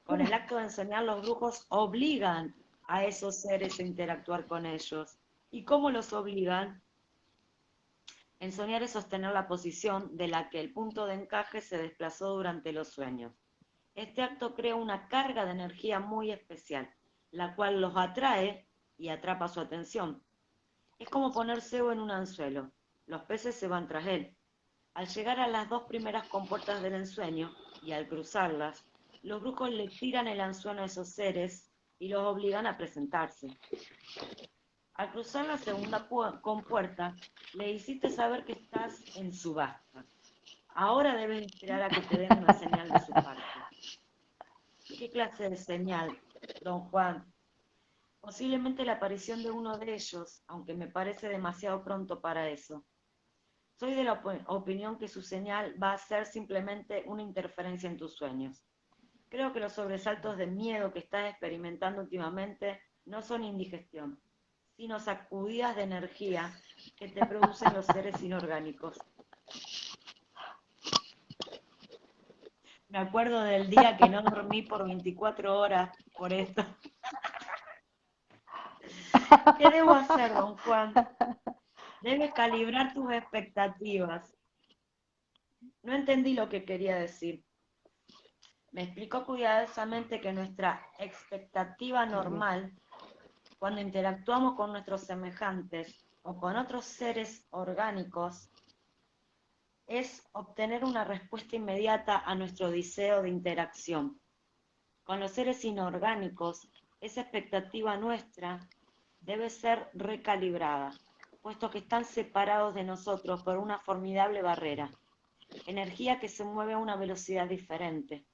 Con el acto de enseñar, los brujos obligan a esos seres a interactuar con ellos. ¿Y cómo los obligan? Ensoñar es sostener la posición de la que el punto de encaje se desplazó durante los sueños. Este acto crea una carga de energía muy especial, la cual los atrae y atrapa su atención. Es como poner cebo en un anzuelo. Los peces se van tras él. Al llegar a las dos primeras compuertas del ensueño y al cruzarlas, los brujos le tiran el anzuelo a esos seres y los obligan a presentarse. Al cruzar la segunda compuerta, le hiciste saber que estás en subasta. Ahora debes esperar a que te den una señal de su parte. ¿Qué clase de señal, don Juan? Posiblemente la aparición de uno de ellos, aunque me parece demasiado pronto para eso. Soy de la opinión que su señal va a ser simplemente una interferencia en tus sueños. Creo que los sobresaltos de miedo que estás experimentando últimamente no son indigestión, sino sacudidas de energía que te producen los seres inorgánicos. Me acuerdo del día que no dormí por 24 horas por esto. ¿Qué debo hacer, don Juan? Debes calibrar tus expectativas. No entendí lo que quería decir. Me explicó cuidadosamente que nuestra expectativa normal, cuando interactuamos con nuestros semejantes o con otros seres orgánicos, es obtener una respuesta inmediata a nuestro deseo de interacción. Con los seres inorgánicos, esa expectativa nuestra debe ser recalibrada, puesto que están separados de nosotros por una formidable barrera, energía que se mueve a una velocidad diferente.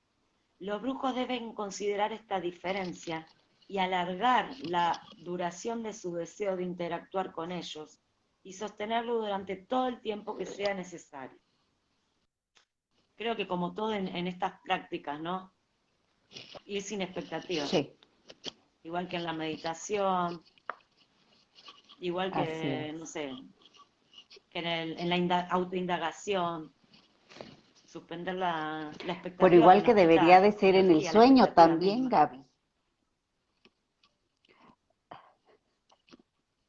Los brujos deben considerar esta diferencia y alargar la duración de su deseo de interactuar con ellos y sostenerlo durante todo el tiempo que sea necesario. Creo que como todo en estas prácticas, ¿no? Ir sin expectativas. Sí. Igual que en la meditación, igual que, no sé, que en la autoindagación, suspender la expectativa. Pero igual que debería de ser en el energía, sueño también, misma. Gaby.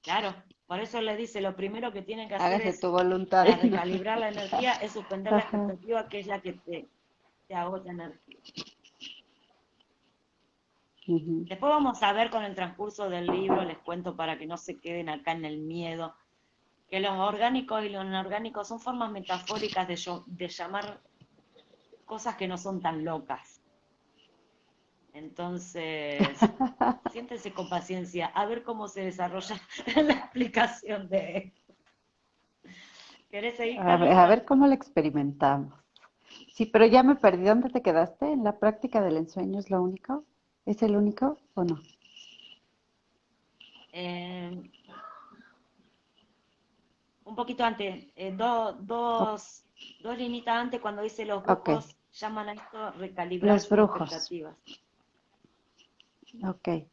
Claro, por eso le dice, lo primero que tienen que hacer Hágase es, tu voluntad. para recalibrar la energía, es suspender la expectativa, que es la que te agota energía. Después vamos a ver con el transcurso del libro, les cuento para que no se queden acá en el miedo, que los orgánicos y los inorgánicos son formas metafóricas de llamar cosas que no son tan locas. Entonces, siéntese con paciencia, a ver cómo se desarrolla la explicación de esto. ¿Querés seguir, A Carlita? ver cómo lo experimentamos. Sí, pero ya me perdí. ¿Dónde te quedaste? ¿En la práctica del ensueño es lo único? ¿Es el único o no? Eh, un poquito antes, O- dos linitas antes, cuando dice los ok, brujos llaman a esto recalibrar los sus brujos. expectativas. Ok,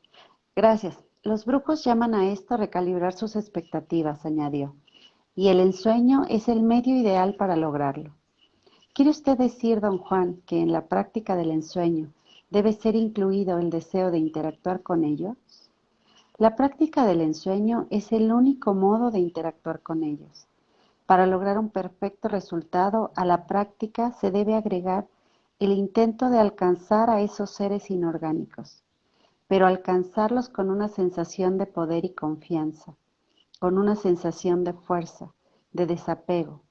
gracias. Los brujos llaman a esto recalibrar sus expectativas, añadió, y el ensueño es el medio ideal para lograrlo. ¿Quiere usted decir, don Juan, que en la práctica del ensueño debe ser incluido el deseo de interactuar con ellos? La práctica del ensueño es el único modo de interactuar con ellos. Para lograr un perfecto resultado, a la práctica se debe agregar el intento de alcanzar a esos seres inorgánicos, pero alcanzarlos con una sensación de poder y confianza, con una sensación de fuerza, de desapego.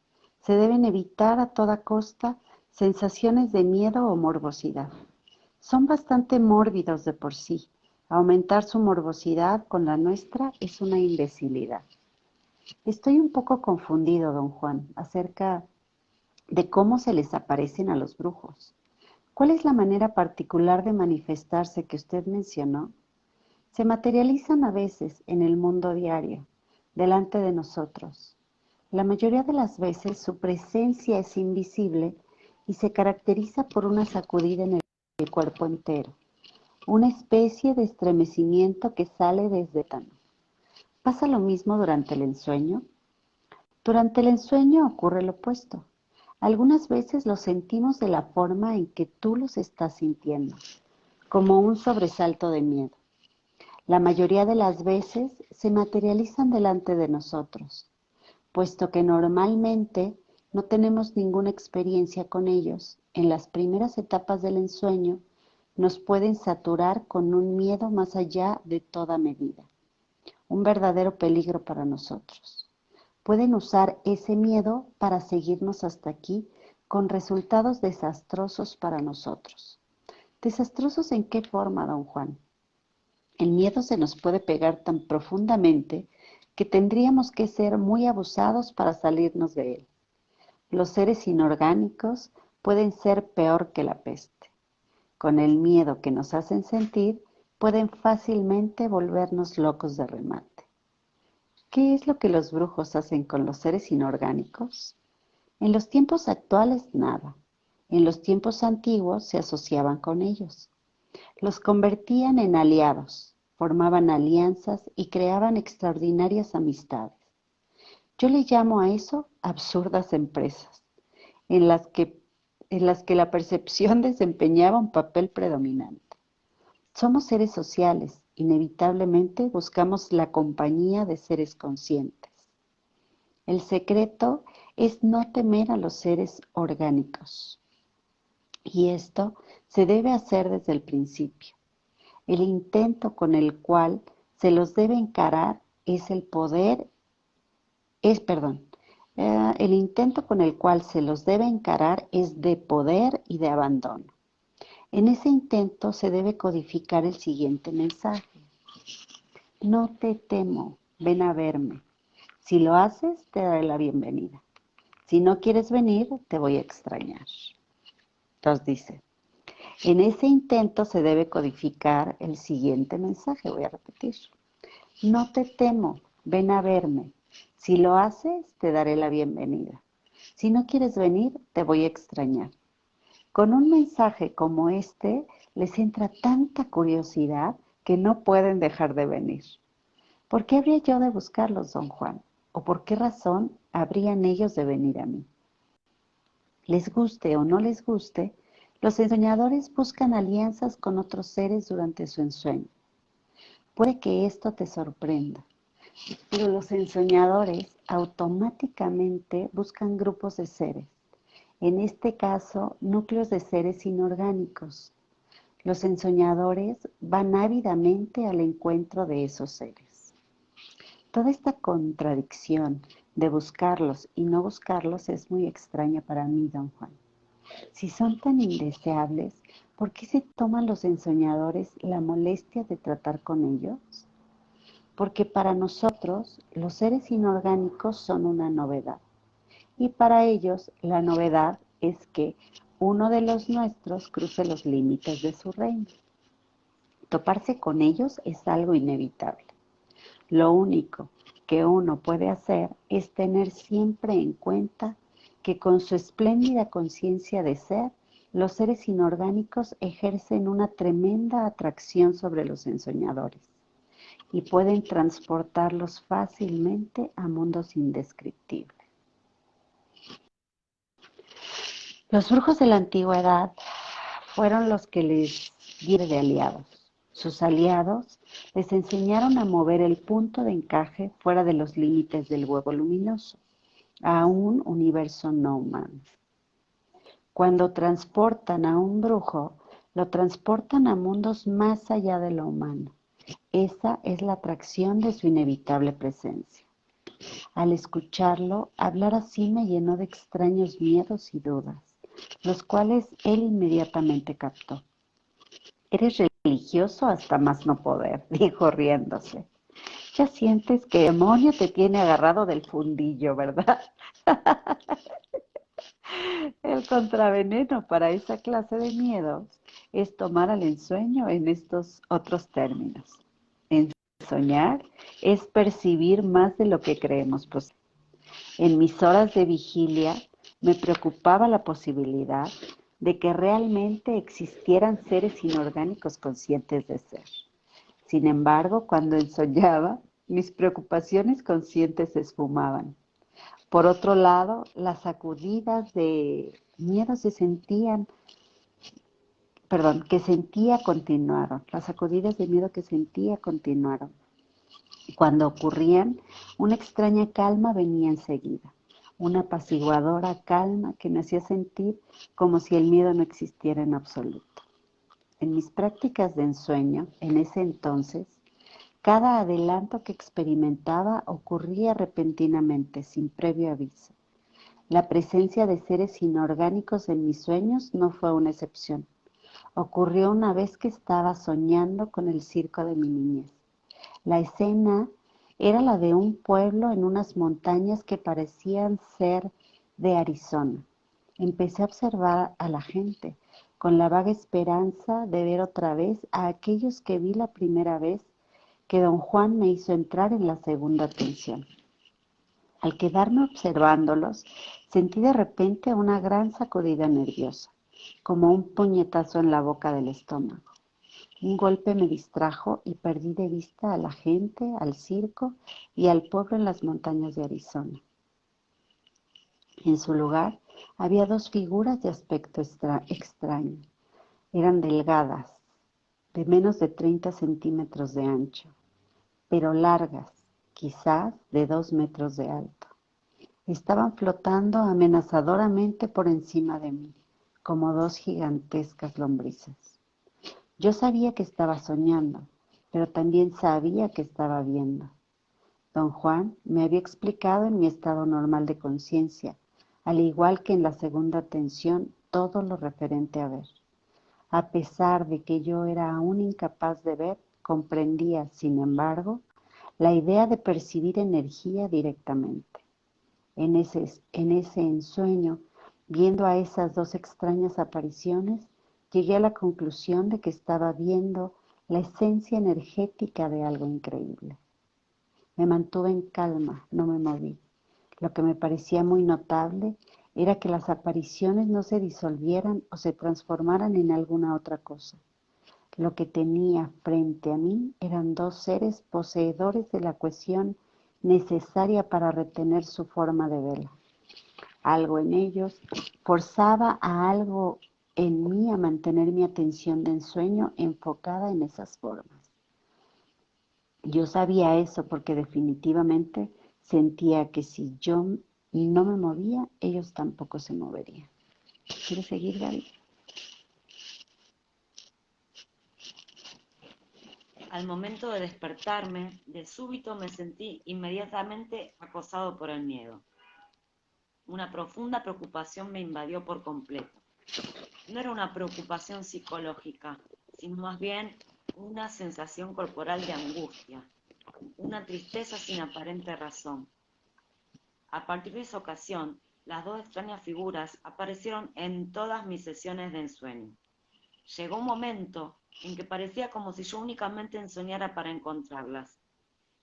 Se deben evitar a toda costa sensaciones de miedo o morbosidad. Son bastante mórbidos de por sí. Aumentar su morbosidad con la nuestra es una imbecilidad. Estoy un poco confundido, don Juan, acerca de cómo se les aparecen a los brujos. ¿Cuál es la manera particular de manifestarse que usted mencionó? Se materializan a veces en el mundo diario, delante de nosotros. La mayoría de las veces su presencia es invisible y se caracteriza por una sacudida en el cuerpo entero, una especie de estremecimiento que sale desde el tuétano. ¿Pasa lo mismo durante el ensueño? Durante el ensueño ocurre lo opuesto. Algunas veces los sentimos de la forma en que tú los estás sintiendo, como un sobresalto de miedo. La mayoría de las veces se materializan delante de nosotros, puesto que normalmente no tenemos ninguna experiencia con ellos. En las primeras etapas del ensueño nos pueden saturar con un miedo más allá de toda medida, un verdadero peligro para nosotros. Pueden usar ese miedo para seguirnos hasta aquí con resultados desastrosos para nosotros. ¿Desastrosos en qué forma, don Juan? El miedo se nos puede pegar tan profundamente que tendríamos que ser muy abusados para salirnos de él. Los seres inorgánicos pueden ser peor que la peste. Con el miedo que nos hacen sentir, pueden fácilmente volvernos locos de remate. ¿Qué es lo que los brujos hacen con los seres inorgánicos? En los tiempos actuales, nada. En los tiempos antiguos se asociaban con ellos. Los convertían en aliados, formaban alianzas y creaban extraordinarias amistades. Yo le llamo a eso absurdas empresas, en las que, en las que la percepción desempeñaba un papel predominante. Somos seres sociales, inevitablemente buscamos la compañía de seres conscientes. El secreto es no temer a los seres orgánicos. Y esto se debe hacer desde el principio. El intento con el cual se los debe encarar es el poder, el intento con el cual se los debe encarar es de poder y de abandono. En ese intento se debe codificar el siguiente mensaje. No te temo, ven a verme. Si lo haces, te daré la bienvenida. Si no quieres venir, te voy a extrañar. Entonces dice, en ese intento se debe codificar el siguiente mensaje, voy a repetir. No te temo, ven a verme. Si lo haces, te daré la bienvenida. Si no quieres venir, te voy a extrañar. Con un mensaje como este, les entra tanta curiosidad que no pueden dejar de venir. ¿Por qué habría yo de buscarlos, don Juan? ¿O por qué razón habrían ellos de venir a mí? Les guste o no les guste, los ensoñadores buscan alianzas con otros seres durante su ensueño. Puede que esto te sorprenda, pero los ensoñadores automáticamente buscan grupos de seres, en este caso núcleos de seres inorgánicos. Los ensoñadores van ávidamente al encuentro de esos seres. Toda esta contradicción de buscarlos y no buscarlos es muy extraña para mí, don Juan. Si son tan indeseables, ¿por qué se toman los ensoñadores la molestia de tratar con ellos? Porque para nosotros los seres inorgánicos son una novedad, y para ellos la novedad es que uno de los nuestros cruce los límites de su reino. Toparse con ellos es algo inevitable. Lo único que uno puede hacer es tener siempre en cuenta que con su espléndida conciencia de ser, los seres inorgánicos ejercen una tremenda atracción sobre los ensoñadores y pueden transportarlos fácilmente a mundos indescriptibles. Los brujos de la antigüedad fueron los que les dieron de aliados. Sus aliados les enseñaron a mover el punto de encaje fuera de los límites del huevo luminoso, a un universo no humano. Cuando transportan a un brujo, lo transportan a mundos más allá de lo humano. Esa es la atracción de su inevitable presencia. Al escucharlo, hablar así me llenó de extraños miedos y dudas, los cuales él inmediatamente captó. Eres religioso hasta más no poder, dijo riéndose. Ya sientes que el demonio te tiene agarrado del fundillo, ¿verdad? El contraveneno para esa clase de miedos es tomar al ensueño en estos otros términos. Soñar es percibir más de lo que creemos posible. En mis horas de vigilia me preocupaba la posibilidad de que realmente existieran seres inorgánicos conscientes de ser. Sin embargo, cuando ensoñaba, mis preocupaciones conscientes se esfumaban. Por otro lado, las sacudidas de miedo que sentía continuaron. Las sacudidas de miedo que sentía continuaron. Cuando ocurrían, una extraña calma venía enseguida, una apaciguadora calma que me hacía sentir como si el miedo no existiera en absoluto. En mis prácticas de ensueño, en ese entonces, cada adelanto que experimentaba ocurría repentinamente, sin previo aviso. La presencia de seres inorgánicos en mis sueños no fue una excepción. Ocurrió una vez que estaba soñando con el circo de mi niñez. La escena era la de un pueblo en unas montañas que parecían ser de Arizona. Empecé a observar a la gente, con la vaga esperanza de ver otra vez a aquellos que vi la primera vez que don Juan me hizo entrar en la segunda atención. Al quedarme observándolos, sentí de repente una gran sacudida nerviosa, como un puñetazo en la boca del estómago. Un golpe me distrajo y perdí de vista a la gente, al circo y al pueblo en las montañas de Arizona. En su lugar había dos figuras de aspecto extraño. Eran delgadas, de menos de 30 centímetros de ancho, pero largas, quizás de 2 metros de alto. Estaban flotando amenazadoramente por encima de mí, como dos gigantescas lombrices. Yo sabía que estaba soñando, pero también sabía que estaba viendo. Don Juan me había explicado en mi estado normal de conciencia, al igual que en la segunda atención, todo lo referente a ver. A pesar de que yo era aún incapaz de ver, comprendía, sin embargo, la idea de percibir energía directamente. En ese ensueño, viendo a esas dos extrañas apariciones, llegué a la conclusión de que estaba viendo la esencia energética de algo increíble. Me mantuve en calma, no me moví. Lo que me parecía muy notable era que las apariciones no se disolvieran o se transformaran en alguna otra cosa. Lo que tenía frente a mí eran dos seres poseedores de la cohesión necesaria para retener su forma de vela. Algo en ellos forzaba a algo en mí a mantener mi atención de ensueño enfocada en esas formas. Yo sabía eso porque definitivamente sentía que si yo no me movía, ellos tampoco se moverían. ¿Quieres seguir, Gaby? Al momento de despertarme, de súbito me sentí inmediatamente acosado por el miedo. Una profunda preocupación me invadió por completo. No era una preocupación psicológica, sino más bien una sensación corporal de angustia, una tristeza sin aparente razón. A partir de esa ocasión, las dos extrañas figuras aparecieron en todas mis sesiones de ensueño. Llegó un momento en que parecía como si yo únicamente ensoñara para encontrarlas.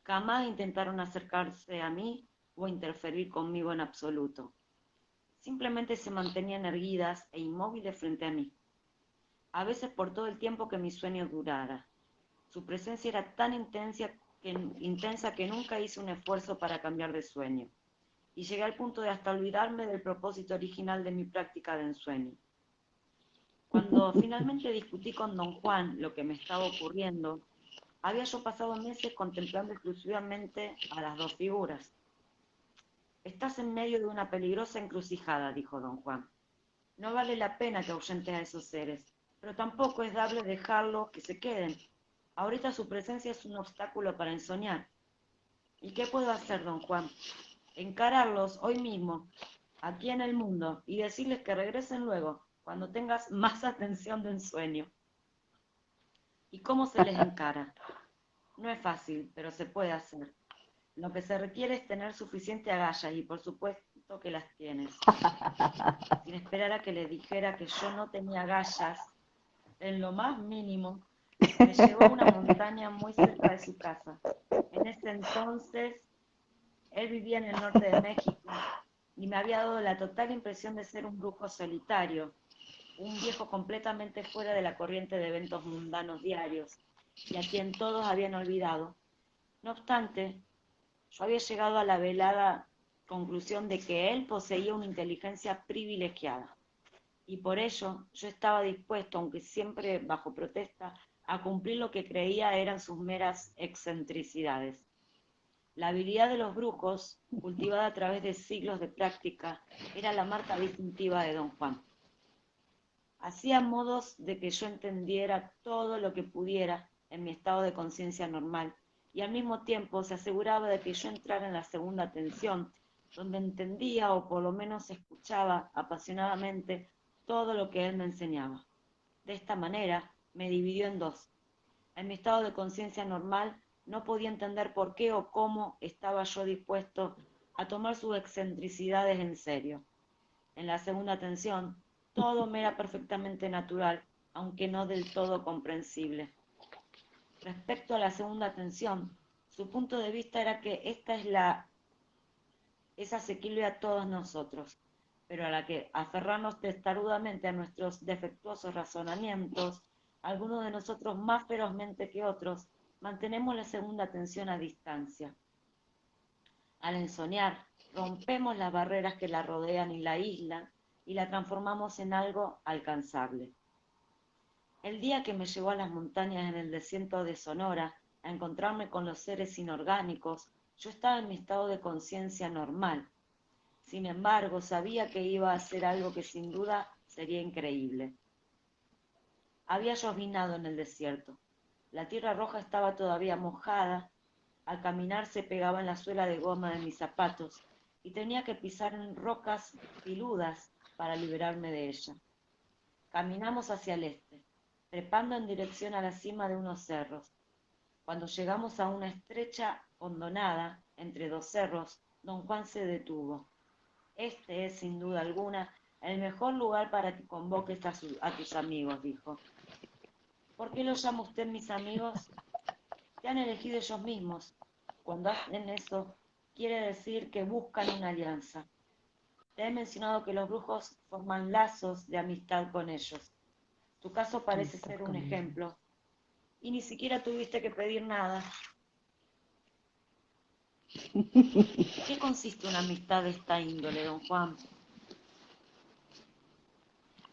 Jamás intentaron acercarse a mí o interferir conmigo en absoluto. Simplemente se mantenían erguidas e inmóviles frente a mí, a veces por todo el tiempo que mi sueño durara. Su presencia era tan intensa que nunca hice un esfuerzo para cambiar de sueño, y llegué al punto de hasta olvidarme del propósito original de mi práctica de ensueño. Cuando finalmente discutí con don Juan lo que me estaba ocurriendo, había yo pasado meses contemplando exclusivamente a las dos figuras. Estás en medio de una peligrosa encrucijada, dijo don Juan. No vale la pena que ahuyentes a esos seres, pero tampoco es dable dejarlos que se queden. Ahorita su presencia es un obstáculo para ensoñar. ¿Y qué puedo hacer, don Juan? Encararlos hoy mismo, aquí en el mundo, y decirles que regresen luego, cuando tengas más atención de ensueño. ¿Y cómo se les encara? No es fácil, pero se puede hacer. Lo que se requiere es tener suficiente agallas, y por supuesto que las tienes. Sin esperar a que le dijera que yo no tenía agallas, en lo más mínimo, me llevó a una montaña muy cerca de su casa. En ese entonces, él vivía en el norte de México y me había dado la total impresión de ser un brujo solitario, un viejo completamente fuera de la corriente de eventos mundanos diarios, y a quien todos habían olvidado. No obstante, yo había llegado a la velada conclusión de que él poseía una inteligencia privilegiada, y por ello yo estaba dispuesto, aunque siempre bajo protesta, a cumplir lo que creía eran sus meras excentricidades. La habilidad de los brujos, cultivada a través de siglos de práctica, era la marca distintiva de don Juan. Hacía modos de que yo entendiera todo lo que pudiera en mi estado de conciencia normal, y al mismo tiempo se aseguraba de que yo entrara en la segunda tensión, donde entendía o por lo menos escuchaba apasionadamente todo lo que él me enseñaba. De esta manera me dividió en dos. En mi estado de conciencia normal no podía entender por qué o cómo estaba yo dispuesto a tomar sus excentricidades en serio. En la segunda tensión, todo me era perfectamente natural, aunque no del todo comprensible. Respecto a la segunda tensión, su punto de vista era que esta es asequible a todos nosotros, pero a la que aferrarnos testarudamente a nuestros defectuosos razonamientos, algunos de nosotros más ferozmente que otros, mantenemos la segunda tensión a distancia. Al ensoñar, rompemos las barreras que la rodean y la aíslan y la transformamos en algo alcanzable. El día que me llevó a las montañas en el desierto de Sonora a encontrarme con los seres inorgánicos, yo estaba en mi estado de conciencia normal. Sin embargo, sabía que iba a hacer algo que sin duda sería increíble. Había llovinado en el desierto. La tierra roja estaba todavía mojada. Al caminar se pegaba en la suela de goma de mis zapatos y tenía que pisar en rocas filudas para liberarme de ella. Caminamos hacia el este, trepando en dirección a la cima de unos cerros. Cuando llegamos a una estrecha hondonada entre dos cerros, don Juan se detuvo. Este es, sin duda alguna, el mejor lugar para que convoques a tus amigos, dijo. ¿Por qué los llama usted mis amigos? Te han elegido ellos mismos. Cuando hacen eso, quiere decir que buscan una alianza. Te he mencionado que los brujos forman lazos de amistad con ellos. Tu caso parece ser un ejemplo. Y ni siquiera tuviste que pedir nada. ¿Qué consiste una amistad de esta índole, don Juan?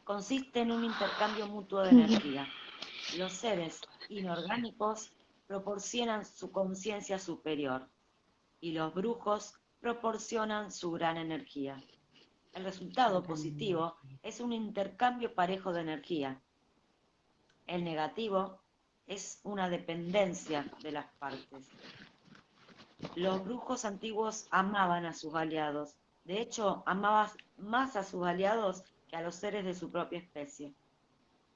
Consiste en un intercambio mutuo de energía. Los seres inorgánicos proporcionan su conciencia superior y los brujos proporcionan su gran energía. El resultado positivo es un intercambio parejo de energía. El negativo es una dependencia de las partes. Los brujos antiguos amaban a sus aliados. De hecho, amaban más a sus aliados que a los seres de su propia especie.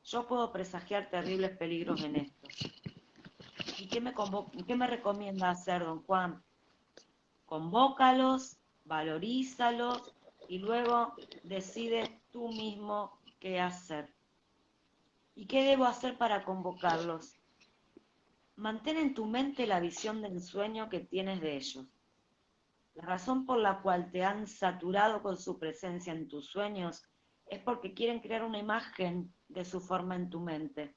Yo puedo presagiar terribles peligros en esto. ¿Y qué me recomienda hacer, don Juan? Convócalos, valorízalos y luego decide tú mismo qué hacer. ¿Y qué debo hacer para convocarlos? Mantén en tu mente la visión del sueño que tienes de ellos. La razón por la cual te han saturado con su presencia en tus sueños es porque quieren crear una imagen de su forma en tu mente.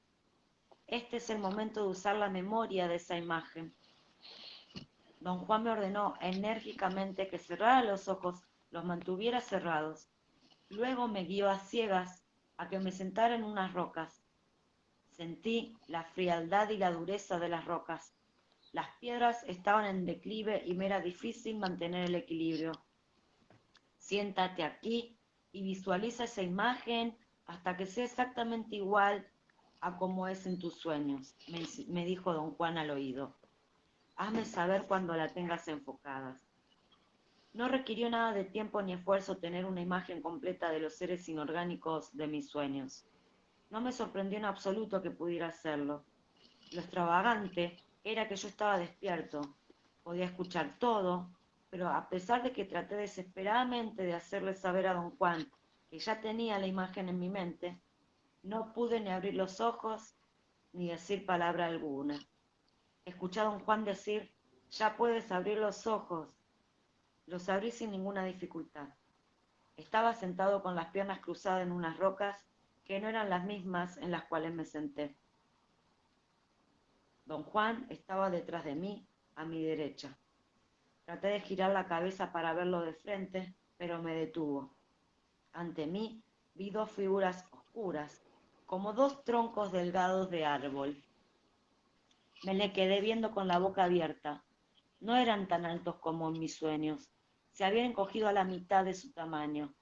Este es el momento de usar la memoria de esa imagen. Don Juan me ordenó enérgicamente que cerrara los ojos, los mantuviera cerrados. Luego me guió a ciegas a que me sentara en unas rocas. Sentí la frialdad y la dureza de las rocas. Las piedras estaban en declive y me era difícil mantener el equilibrio. Siéntate aquí y visualiza esa imagen hasta que sea exactamente igual a como es en tus sueños, me dijo don Juan al oído. Hazme saber cuando la tengas enfocada. No requirió nada de tiempo ni esfuerzo tener una imagen completa de los seres inorgánicos de mis sueños. No me sorprendió en absoluto que pudiera hacerlo. Lo extravagante era que yo estaba despierto, podía escuchar todo, pero a pesar de que traté desesperadamente de hacerle saber a don Juan que ya tenía la imagen en mi mente, no pude ni abrir los ojos ni decir palabra alguna. Escuché a don Juan decir, ya puedes abrir los ojos. Los abrí sin ninguna dificultad. Estaba sentado con las piernas cruzadas en unas rocas que no eran las mismas en las cuales me senté. Don Juan estaba detrás de mí, a mi derecha. Traté de girar la cabeza para verlo de frente, pero me detuvo. Ante mí vi dos figuras oscuras, como dos troncos delgados de árbol. Me le quedé viendo con la boca abierta. No eran tan altos como en mis sueños. Se habían encogido a la mitad de su tamaño.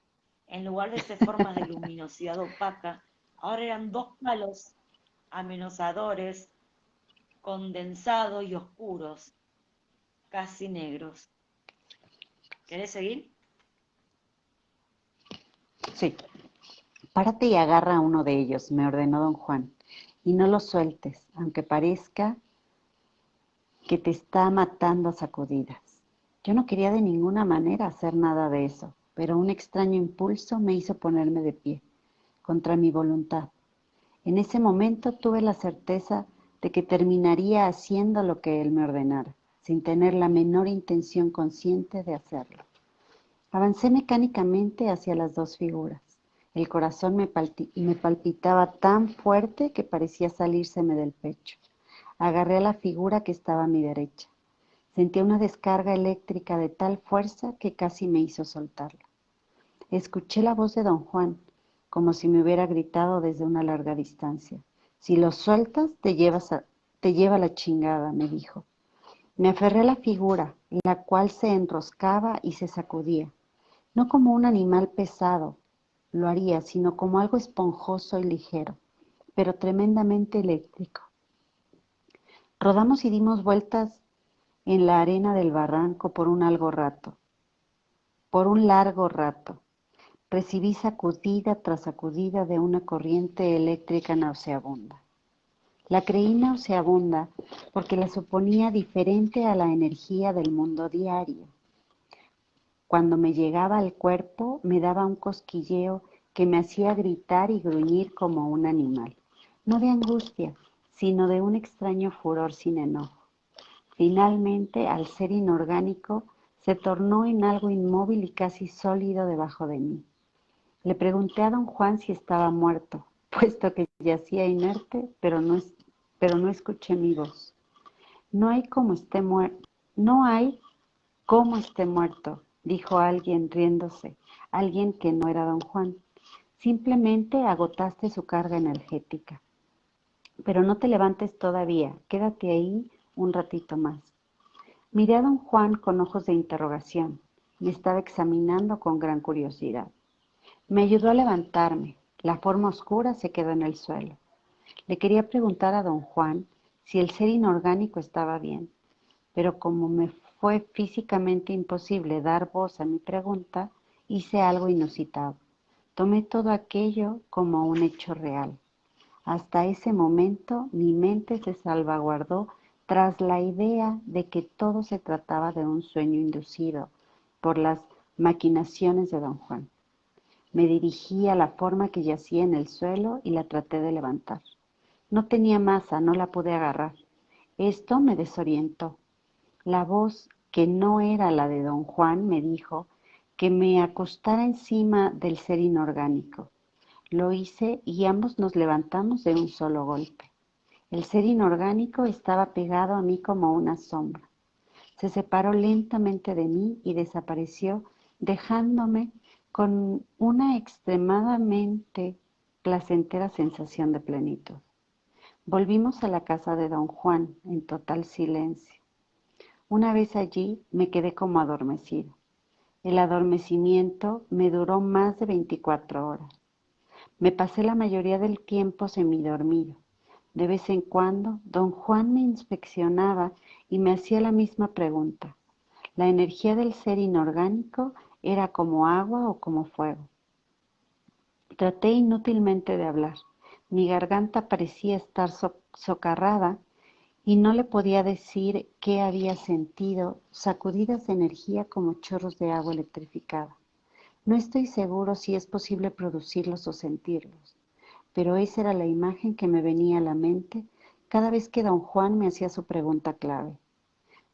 En lugar de ser formas de luminosidad opaca, ahora eran dos palos amenazadores, condensados y oscuros, casi negros. ¿Querés seguir? Sí. Párate y agarra a uno de ellos, me ordenó don Juan, y no lo sueltes, aunque parezca que te está matando a sacudidas. Yo no quería de ninguna manera hacer nada de eso, pero un extraño impulso me hizo ponerme de pie, contra mi voluntad. En ese momento tuve la certeza de que terminaría haciendo lo que él me ordenara, sin tener la menor intención consciente de hacerlo. Avancé mecánicamente hacia las dos figuras. El corazón me palpitaba tan fuerte que parecía salírseme del pecho. Agarré a la figura que estaba a mi derecha. Sentí una descarga eléctrica de tal fuerza que casi me hizo soltarla. Escuché la voz de don Juan, como si me hubiera gritado desde una larga distancia. Si lo sueltas, te lleva la chingada, me dijo. Me aferré a la figura, la cual se enroscaba y se sacudía. No como un animal pesado, lo haría, sino como algo esponjoso y ligero, pero tremendamente eléctrico. Rodamos y dimos vueltas en la arena del barranco por un largo rato. Recibí sacudida tras sacudida de una corriente eléctrica nauseabunda. La creí nauseabunda porque la suponía diferente a la energía del mundo diario. Cuando me llegaba al cuerpo me daba un cosquilleo que me hacía gritar y gruñir como un animal, no de angustia, sino de un extraño furor sin enojo. Finalmente, al ser inorgánico, se tornó en algo inmóvil y casi sólido debajo de mí. Le pregunté a don Juan si estaba muerto, puesto que yacía inerte, pero no escuché mi voz. No hay como esté muerto, dijo alguien riéndose, alguien que no era don Juan. Simplemente agotaste su carga energética. Pero no te levantes todavía, quédate ahí un ratito más. Miré a don Juan con ojos de interrogación. Me estaba examinando con gran curiosidad. Me ayudó a levantarme. La forma oscura se quedó en el suelo. Le quería preguntar a don Juan si el ser inorgánico estaba bien, pero como me fue físicamente imposible dar voz a mi pregunta, hice algo inusitado. Tomé todo aquello como un hecho real. Hasta ese momento mi mente se salvaguardó tras la idea de que todo se trataba de un sueño inducido por las maquinaciones de don Juan. Me dirigí a la forma que yacía en el suelo y la traté de levantar. No tenía masa, no la pude agarrar. Esto me desorientó. La voz, que no era la de don Juan, me dijo que me acostara encima del ser inorgánico. Lo hice y ambos nos levantamos de un solo golpe. El ser inorgánico estaba pegado a mí como una sombra. Se separó lentamente de mí y desapareció, dejándome con una extremadamente placentera sensación de plenitud. Volvimos a la casa de don Juan en total silencio. Una vez allí me quedé como adormecido. El adormecimiento me duró más de 24 horas. Me pasé la mayoría del tiempo semidormido. De vez en cuando, don Juan me inspeccionaba y me hacía la misma pregunta. ¿La energía del ser inorgánico era como agua o como fuego? Traté inútilmente de hablar. Mi garganta parecía estar socarrada y no le podía decir qué había sentido, sacudidas de energía como chorros de agua electrificada. No estoy seguro si es posible producirlos o sentirlos, pero esa era la imagen que me venía a la mente cada vez que don Juan me hacía su pregunta clave.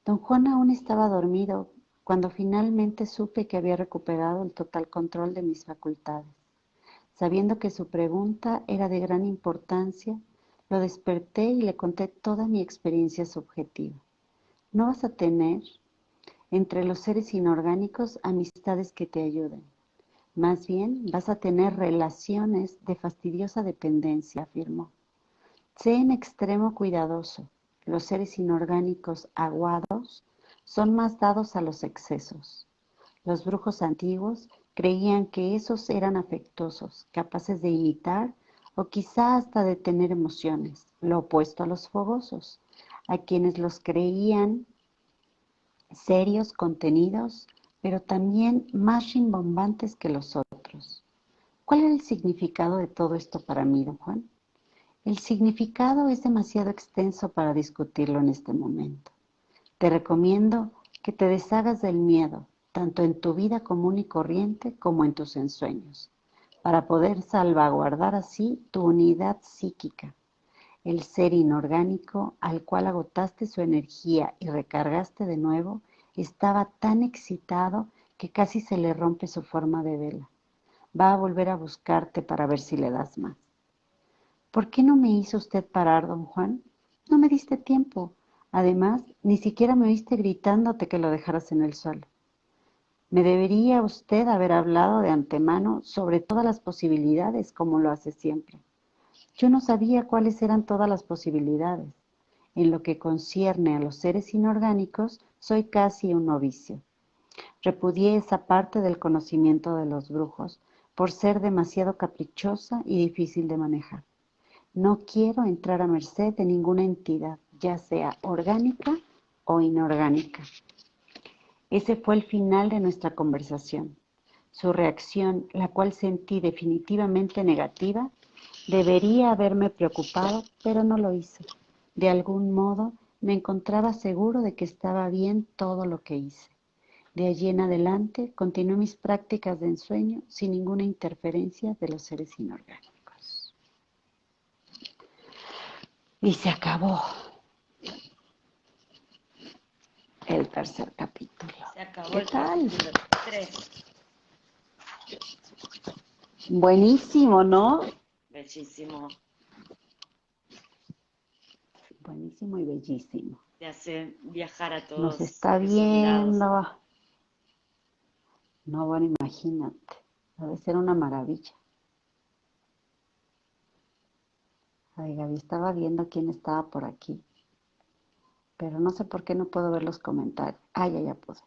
Don Juan aún estaba dormido cuando finalmente supe que había recuperado el total control de mis facultades. Sabiendo que su pregunta era de gran importancia, lo desperté y le conté toda mi experiencia subjetiva. No vas a tener entre los seres inorgánicos amistades que te ayuden. Más bien vas a tener relaciones de fastidiosa dependencia, afirmó. Sé en extremo cuidadoso. Los seres inorgánicos aguados son más dados a los excesos. Los brujos antiguos creían que esos eran afectuosos, capaces de imitar o quizá hasta de tener emociones, lo opuesto a los fogosos, a quienes los creían serios, contenidos, pero también más rimbombantes que los otros. ¿Cuál era el significado de todo esto para mí, don Juan? El significado es demasiado extenso para discutirlo en este momento. Te recomiendo que te deshagas del miedo, tanto en tu vida común y corriente como en tus ensueños, para poder salvaguardar así tu unidad psíquica. El ser inorgánico al cual agotaste su energía y recargaste de nuevo estaba tan excitado que casi se le rompe su forma de vela. Va a volver a buscarte para ver si le das más. ¿Por qué no me hizo usted parar, don Juan? No me diste tiempo. Además, ni siquiera me oíste gritándote que lo dejaras en el suelo. Me debería usted haber hablado de antemano sobre todas las posibilidades, como lo hace siempre. Yo no sabía cuáles eran todas las posibilidades. En lo que concierne a los seres inorgánicos, soy casi un novicio. Repudié esa parte del conocimiento de los brujos por ser demasiado caprichosa y difícil de manejar. No quiero entrar a merced de ninguna entidad, ya sea orgánica o inorgánica. Ese fue el final de nuestra conversación. Su reacción, la cual sentí definitivamente negativa, debería haberme preocupado, pero no lo hizo. De algún modo me encontraba seguro de que estaba bien todo lo que hice. De allí en adelante continué mis prácticas de ensueño sin ninguna interferencia de los seres inorgánicos. Y se acabó el tercer capítulo. Se acabó ¿Qué el tal? capítulo 3. Buenísimo, ¿no? Bellísimo. Buenísimo y bellísimo. Te hace viajar a Nos todos está esos lados. viendo. No, bueno, imagínate. Debe ser una maravilla. Ay, Gaby, estaba viendo quién estaba por aquí. Pero no sé por qué no puedo ver los comentarios. Ah, ya pude.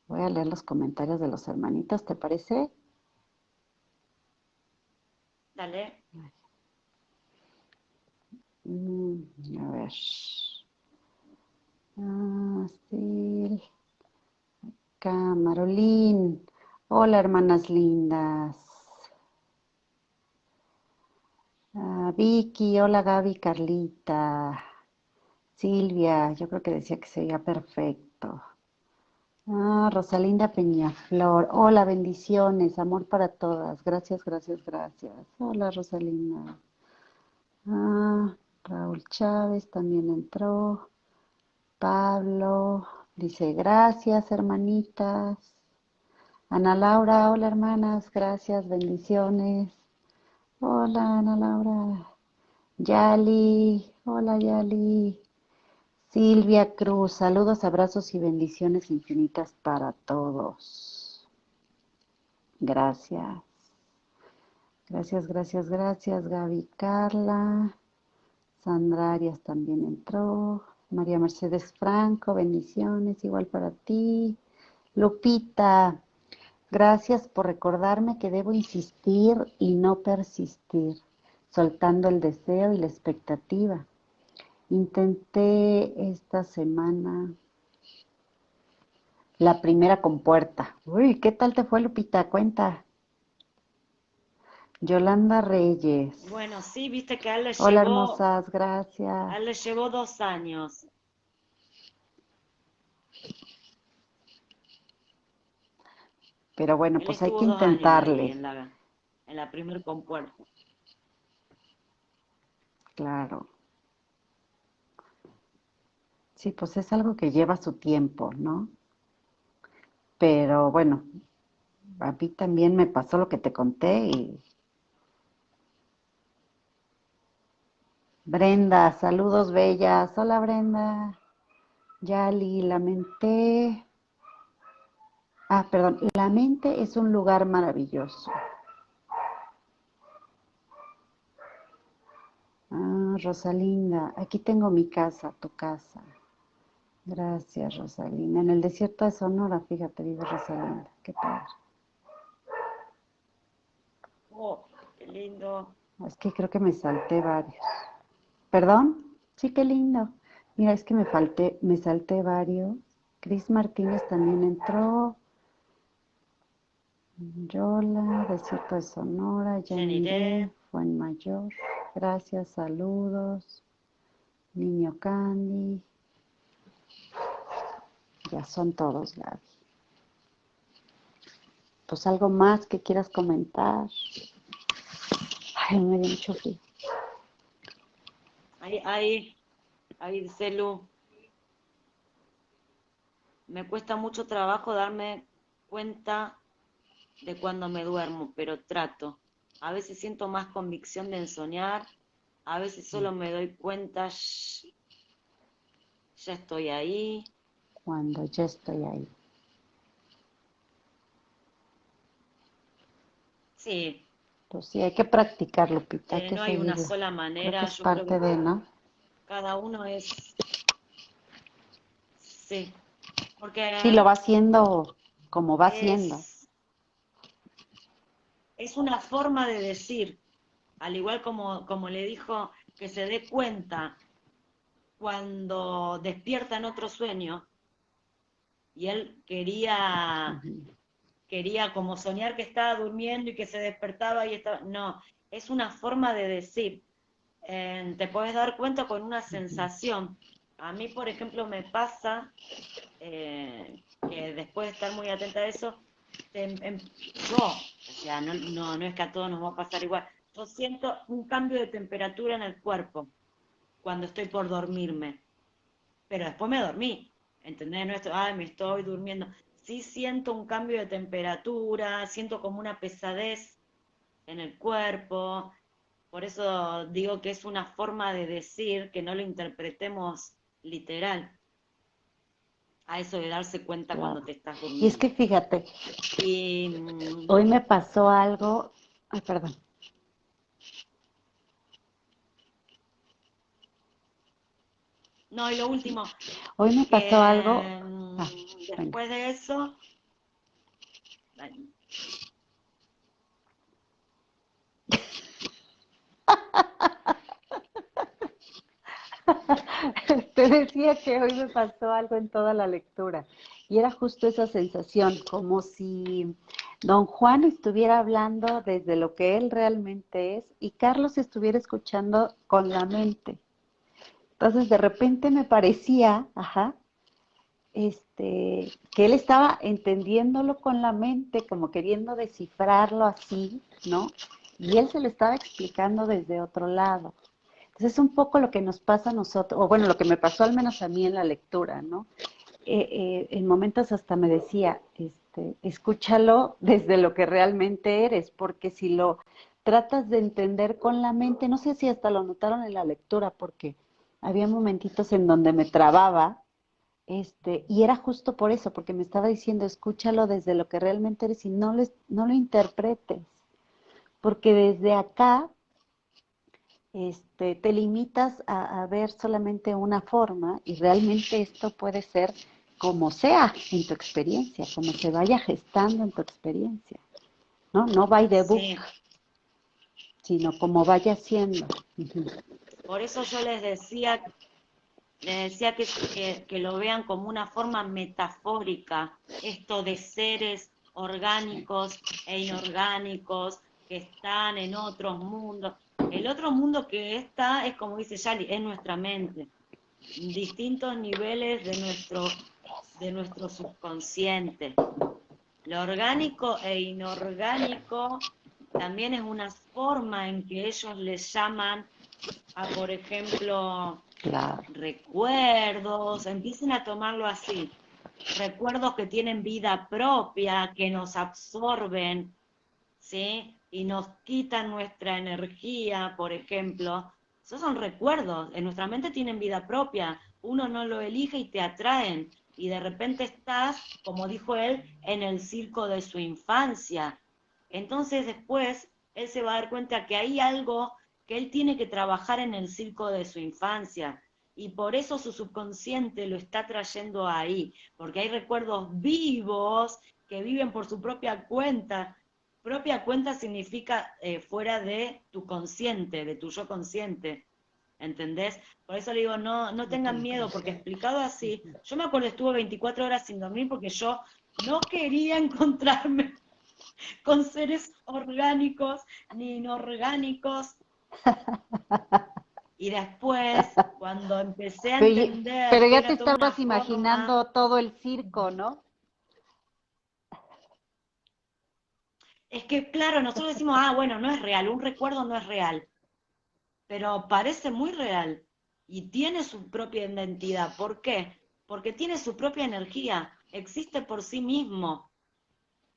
Voy a leer los comentarios de los hermanitos, ¿te parece? Dale. A ver. Ah, sí. Camarolín. Hola, hermanas lindas. Vicky, hola Gaby, Carlita. Silvia, yo creo que decía que se veía perfecto. Rosalinda Peñaflor. Hola, bendiciones, amor para todas. Gracias, gracias, gracias. Hola, Rosalinda. Raúl Chávez también entró. Pablo dice gracias, hermanitas. Ana Laura, hola, hermanas, gracias, bendiciones. Hola, Ana Laura. Yali, hola, Yali. Silvia Cruz, saludos, abrazos y bendiciones infinitas para todos. Gracias. Gracias, gracias, gracias, Gaby Carla. Sandra Arias también entró. María Mercedes Franco, bendiciones, igual para ti. Lupita, gracias por recordarme que debo insistir y no persistir, soltando el deseo y la expectativa. Intenté esta semana la primera compuerta. Uy, ¿qué tal te fue, Lupita? Cuenta. Yolanda Reyes. Bueno, sí, viste que a Hola, hermosas, gracias. él le llevó 2 años. Pero bueno, Él pues hay estuvo que 2 años ahí intentarle. en la primer compuerta. Claro. Sí, pues es algo que lleva su tiempo, ¿no? Pero bueno, a mí también me pasó lo que te conté y Brenda, saludos bellas. Hola, Brenda. Yali, lamenté. Perdón, la mente es un lugar maravilloso. Rosalinda, aquí tengo mi casa, tu casa. Gracias, Rosalinda. En el desierto de Sonora, fíjate, vive Rosalinda. Qué padre. Oh, qué lindo. Es que creo que me salté varios. ¿Perdón? Sí, qué lindo. Mira, es que me salté varios. Cris Martínez también entró. Yola, Desierto de Sonora, Yaniré, Jeniré. Fuenmayor. Gracias, saludos. Niño Candy. Ya son todos, Gaby. Pues algo más que quieras comentar. Ay, me dio mucho frío. Ahí dice Lu. Me cuesta mucho trabajo darme cuenta de cuando me duermo, pero trato. A veces siento más convicción de ensoñar, a veces solo me doy cuenta, ya estoy ahí. Cuando ya estoy ahí. Sí, Pues sí, hay que practicar, Lupita, hay que no hay una seguirlo. sola Creo que manera, es yo creo parte que de, ¿no? cada uno es, sí, Sí, porque lo va haciendo como va haciendo. es, es una forma de decir, al igual como le dijo, que se dé cuenta cuando despierta en otro sueño, y él quería como soñar que estaba durmiendo y que se despertaba y estaba, no, es una forma de decir, te puedes dar cuenta con una sensación. A mí, por ejemplo, me pasa que después de estar muy atenta a eso, yo, o sea, no es que a todos nos va a pasar igual, yo siento un cambio de temperatura en el cuerpo cuando estoy por dormirme, pero después me dormí, ¿entendés? No estoy, ay, me estoy durmiendo. Sí siento un cambio de temperatura, siento como una pesadez en el cuerpo, por eso digo que es una forma de decir que no lo interpretemos literal, a eso de darse cuenta Claro. cuando te estás Y es durmiendo. que fíjate, Y hoy me pasó algo. Ay, perdón. no, y lo último, Hoy me pasó algo. que Venga. después de eso, Te decía que hoy me pasó algo en toda la lectura. Y era justo esa sensación, como si Don Juan estuviera hablando desde lo que él realmente es y Carlos estuviera escuchando con la mente. Entonces de repente me parecía, que él estaba entendiéndolo con la mente, como queriendo descifrarlo así, ¿no? Y él se lo estaba explicando desde otro lado. Entonces es un poco lo que nos pasa a nosotros, o bueno, lo que me pasó al menos a mí en la lectura, ¿no? En momentos hasta me decía, escúchalo desde lo que realmente eres, porque si lo tratas de entender con la mente, no sé si hasta lo notaron en la lectura, porque había momentitos en donde me trababa, y era justo por eso, porque me estaba diciendo, escúchalo desde lo que realmente eres y no lo interpretes, porque desde acá te limitas a ver solamente una forma y realmente esto puede ser como sea en tu experiencia, como se vaya gestando en tu experiencia, ¿no? No by the book, Sí, sino como vaya siendo. por eso yo les decía que lo vean como una forma metafórica, esto de seres orgánicos e inorgánicos que están en otros mundos. El otro mundo que está es, como dice Yali, es nuestra mente, distintos niveles de nuestro subconsciente. Lo orgánico e inorgánico también es una forma en que ellos les llaman a, por ejemplo, Claro. recuerdos, empiecen a tomarlo así, recuerdos que tienen vida propia, que nos absorben, ¿sí? Y nos quitan nuestra energía, por ejemplo. Esos son recuerdos, en nuestra mente tienen vida propia, uno no lo elige y te atraen, y de repente estás, como dijo él, en el circo de su infancia. Entonces después él se va a dar cuenta que hay algo que él tiene que trabajar en el circo de su infancia, y por eso su subconsciente lo está trayendo ahí, porque hay recuerdos vivos que viven por su propia cuenta. Propia cuenta significa fuera de tu consciente, de tu yo consciente, ¿entendés? Por eso le digo, no tengan miedo, porque explicado así, yo me acuerdo, estuve 24 horas sin dormir porque yo no quería encontrarme con seres orgánicos ni inorgánicos, y después, cuando empecé a Pero entender que ya te era toda una estabas forma, imaginando todo el circo, ¿no? es que claro, nosotros decimos, ah, bueno, no es real, un recuerdo no es real, pero parece muy real y tiene su propia identidad. ¿Por qué? Porque tiene su propia energía, existe por sí mismo,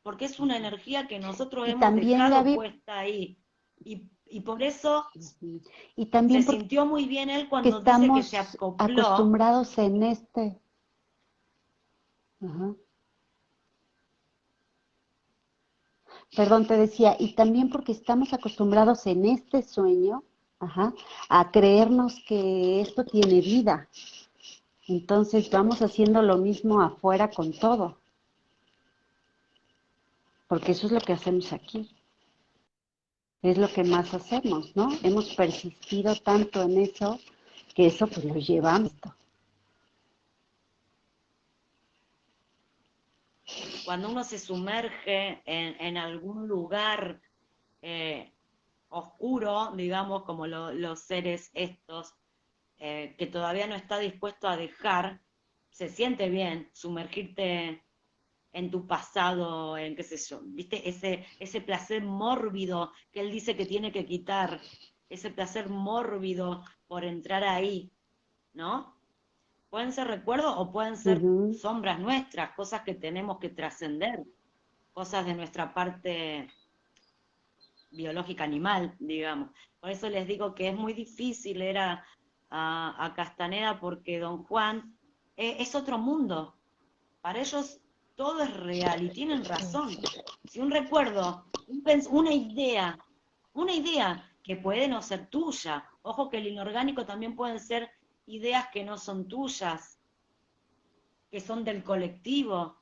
porque es una energía que nosotros Y hemos también, dejado Gaby, puesta ahí. Y por eso y se también porque sintió muy bien él cuando dice que estamos se acopló. acostumbrados en ajá, perdón, te decía, y también porque estamos acostumbrados en este sueño, a creernos que esto tiene vida. Entonces vamos haciendo lo mismo afuera con todo, porque eso es lo que hacemos aquí, es lo que más hacemos, ¿no? Hemos persistido tanto en eso que eso pues lo llevamos. Cuando uno se sumerge en algún lugar eh, oscuro, digamos, como los seres estos, que todavía no está dispuesto a dejar, se siente bien sumergirte en tu pasado, en qué sé yo, ¿viste? Ese placer mórbido que él dice que tiene que quitar, ese placer mórbido por entrar ahí, ¿no? Pueden ser recuerdos o pueden ser Ujú. sombras nuestras, cosas que tenemos que trascender, cosas de nuestra parte biológica animal, digamos. Por eso les digo que es muy difícil leer a Castaneda porque Don Juan es otro mundo. Para ellos todo es real y tienen razón. Si un recuerdo, una idea que puede no ser tuya, ojo que el inorgánico también pueden ser ideas que no son tuyas, que son del colectivo,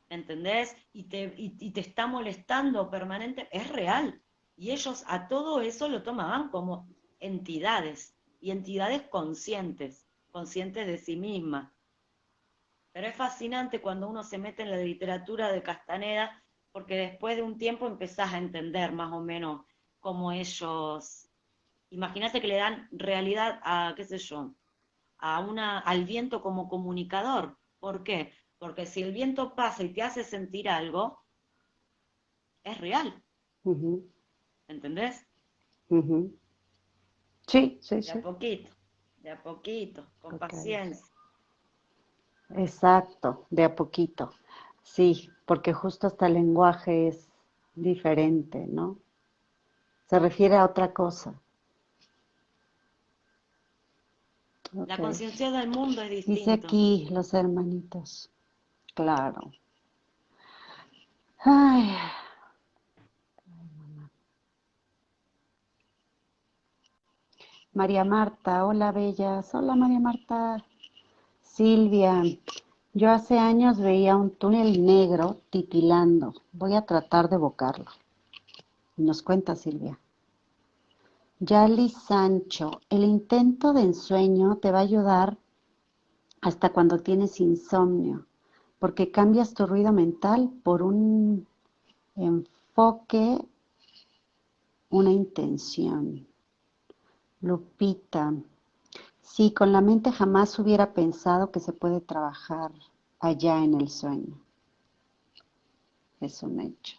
¿entendés? Y te está molestando permanente, es real. Y ellos a todo eso lo tomaban como entidades, y entidades conscientes, conscientes de sí mismas. Pero es fascinante cuando uno se mete en la literatura de Castaneda porque después de un tiempo empezás a entender más o menos cómo ellos, imagínate que le dan realidad a, qué sé yo, al viento como comunicador. ¿Por qué? Porque si el viento pasa y te hace sentir algo, es real, Ujú, ¿entendés? ujú. Sí, sí, De sí. a poquito, con Ok. paciencia. Exacto, de a poquito. Sí, porque justo hasta el lenguaje es diferente, ¿no? Se refiere a otra cosa. Ok. La conciencia del mundo es Dice distinto. aquí los hermanitos. Claro. Ay, María Marta, hola bellas. Hola María Marta. Silvia, yo hace años veía un túnel negro titilando. Voy a tratar de evocarlo. Nos cuenta Silvia. Yali Sancho, el intento de ensueño te va a ayudar hasta cuando tienes insomnio, porque cambias tu ruido mental por un enfoque, una intención. Lupita, sí, con la mente jamás hubiera pensado que se puede trabajar allá en el sueño. Es un hecho.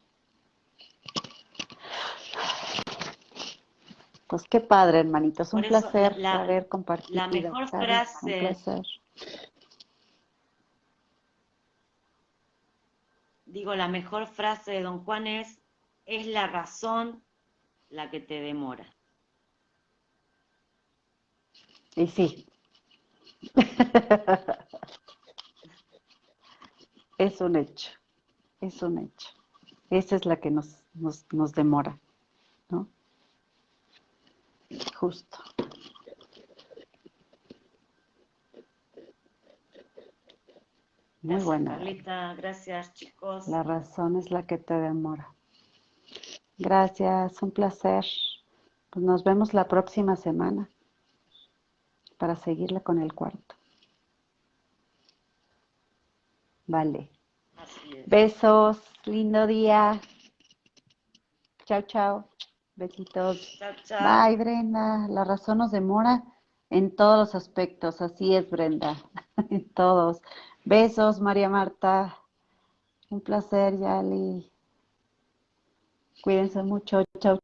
Pues qué padre, hermanitos. Un Por eso placer haber la compartido. mejor Gaby, un frase, placer. digo, la mejor frase de Don Juan es la razón la que te demora. Y sí, es un hecho, es un hecho. Esa es la que nos demora, ¿no? Justo. Muy Gracias, buena, Gaby. Carlita. Gracias, chicos. La razón es la que te demora. Gracias, un placer. Pues nos vemos la próxima semana para seguirle con el cuarto. Vale. Así es. Besos, lindo día. Chao, chao. Besitos. Chao, chao. Bye, Brenda. La razón nos demora en todos los aspectos. Así es, Brenda. En todos. Besos, María Marta. Un placer, Yali. Cuídense mucho. Chao.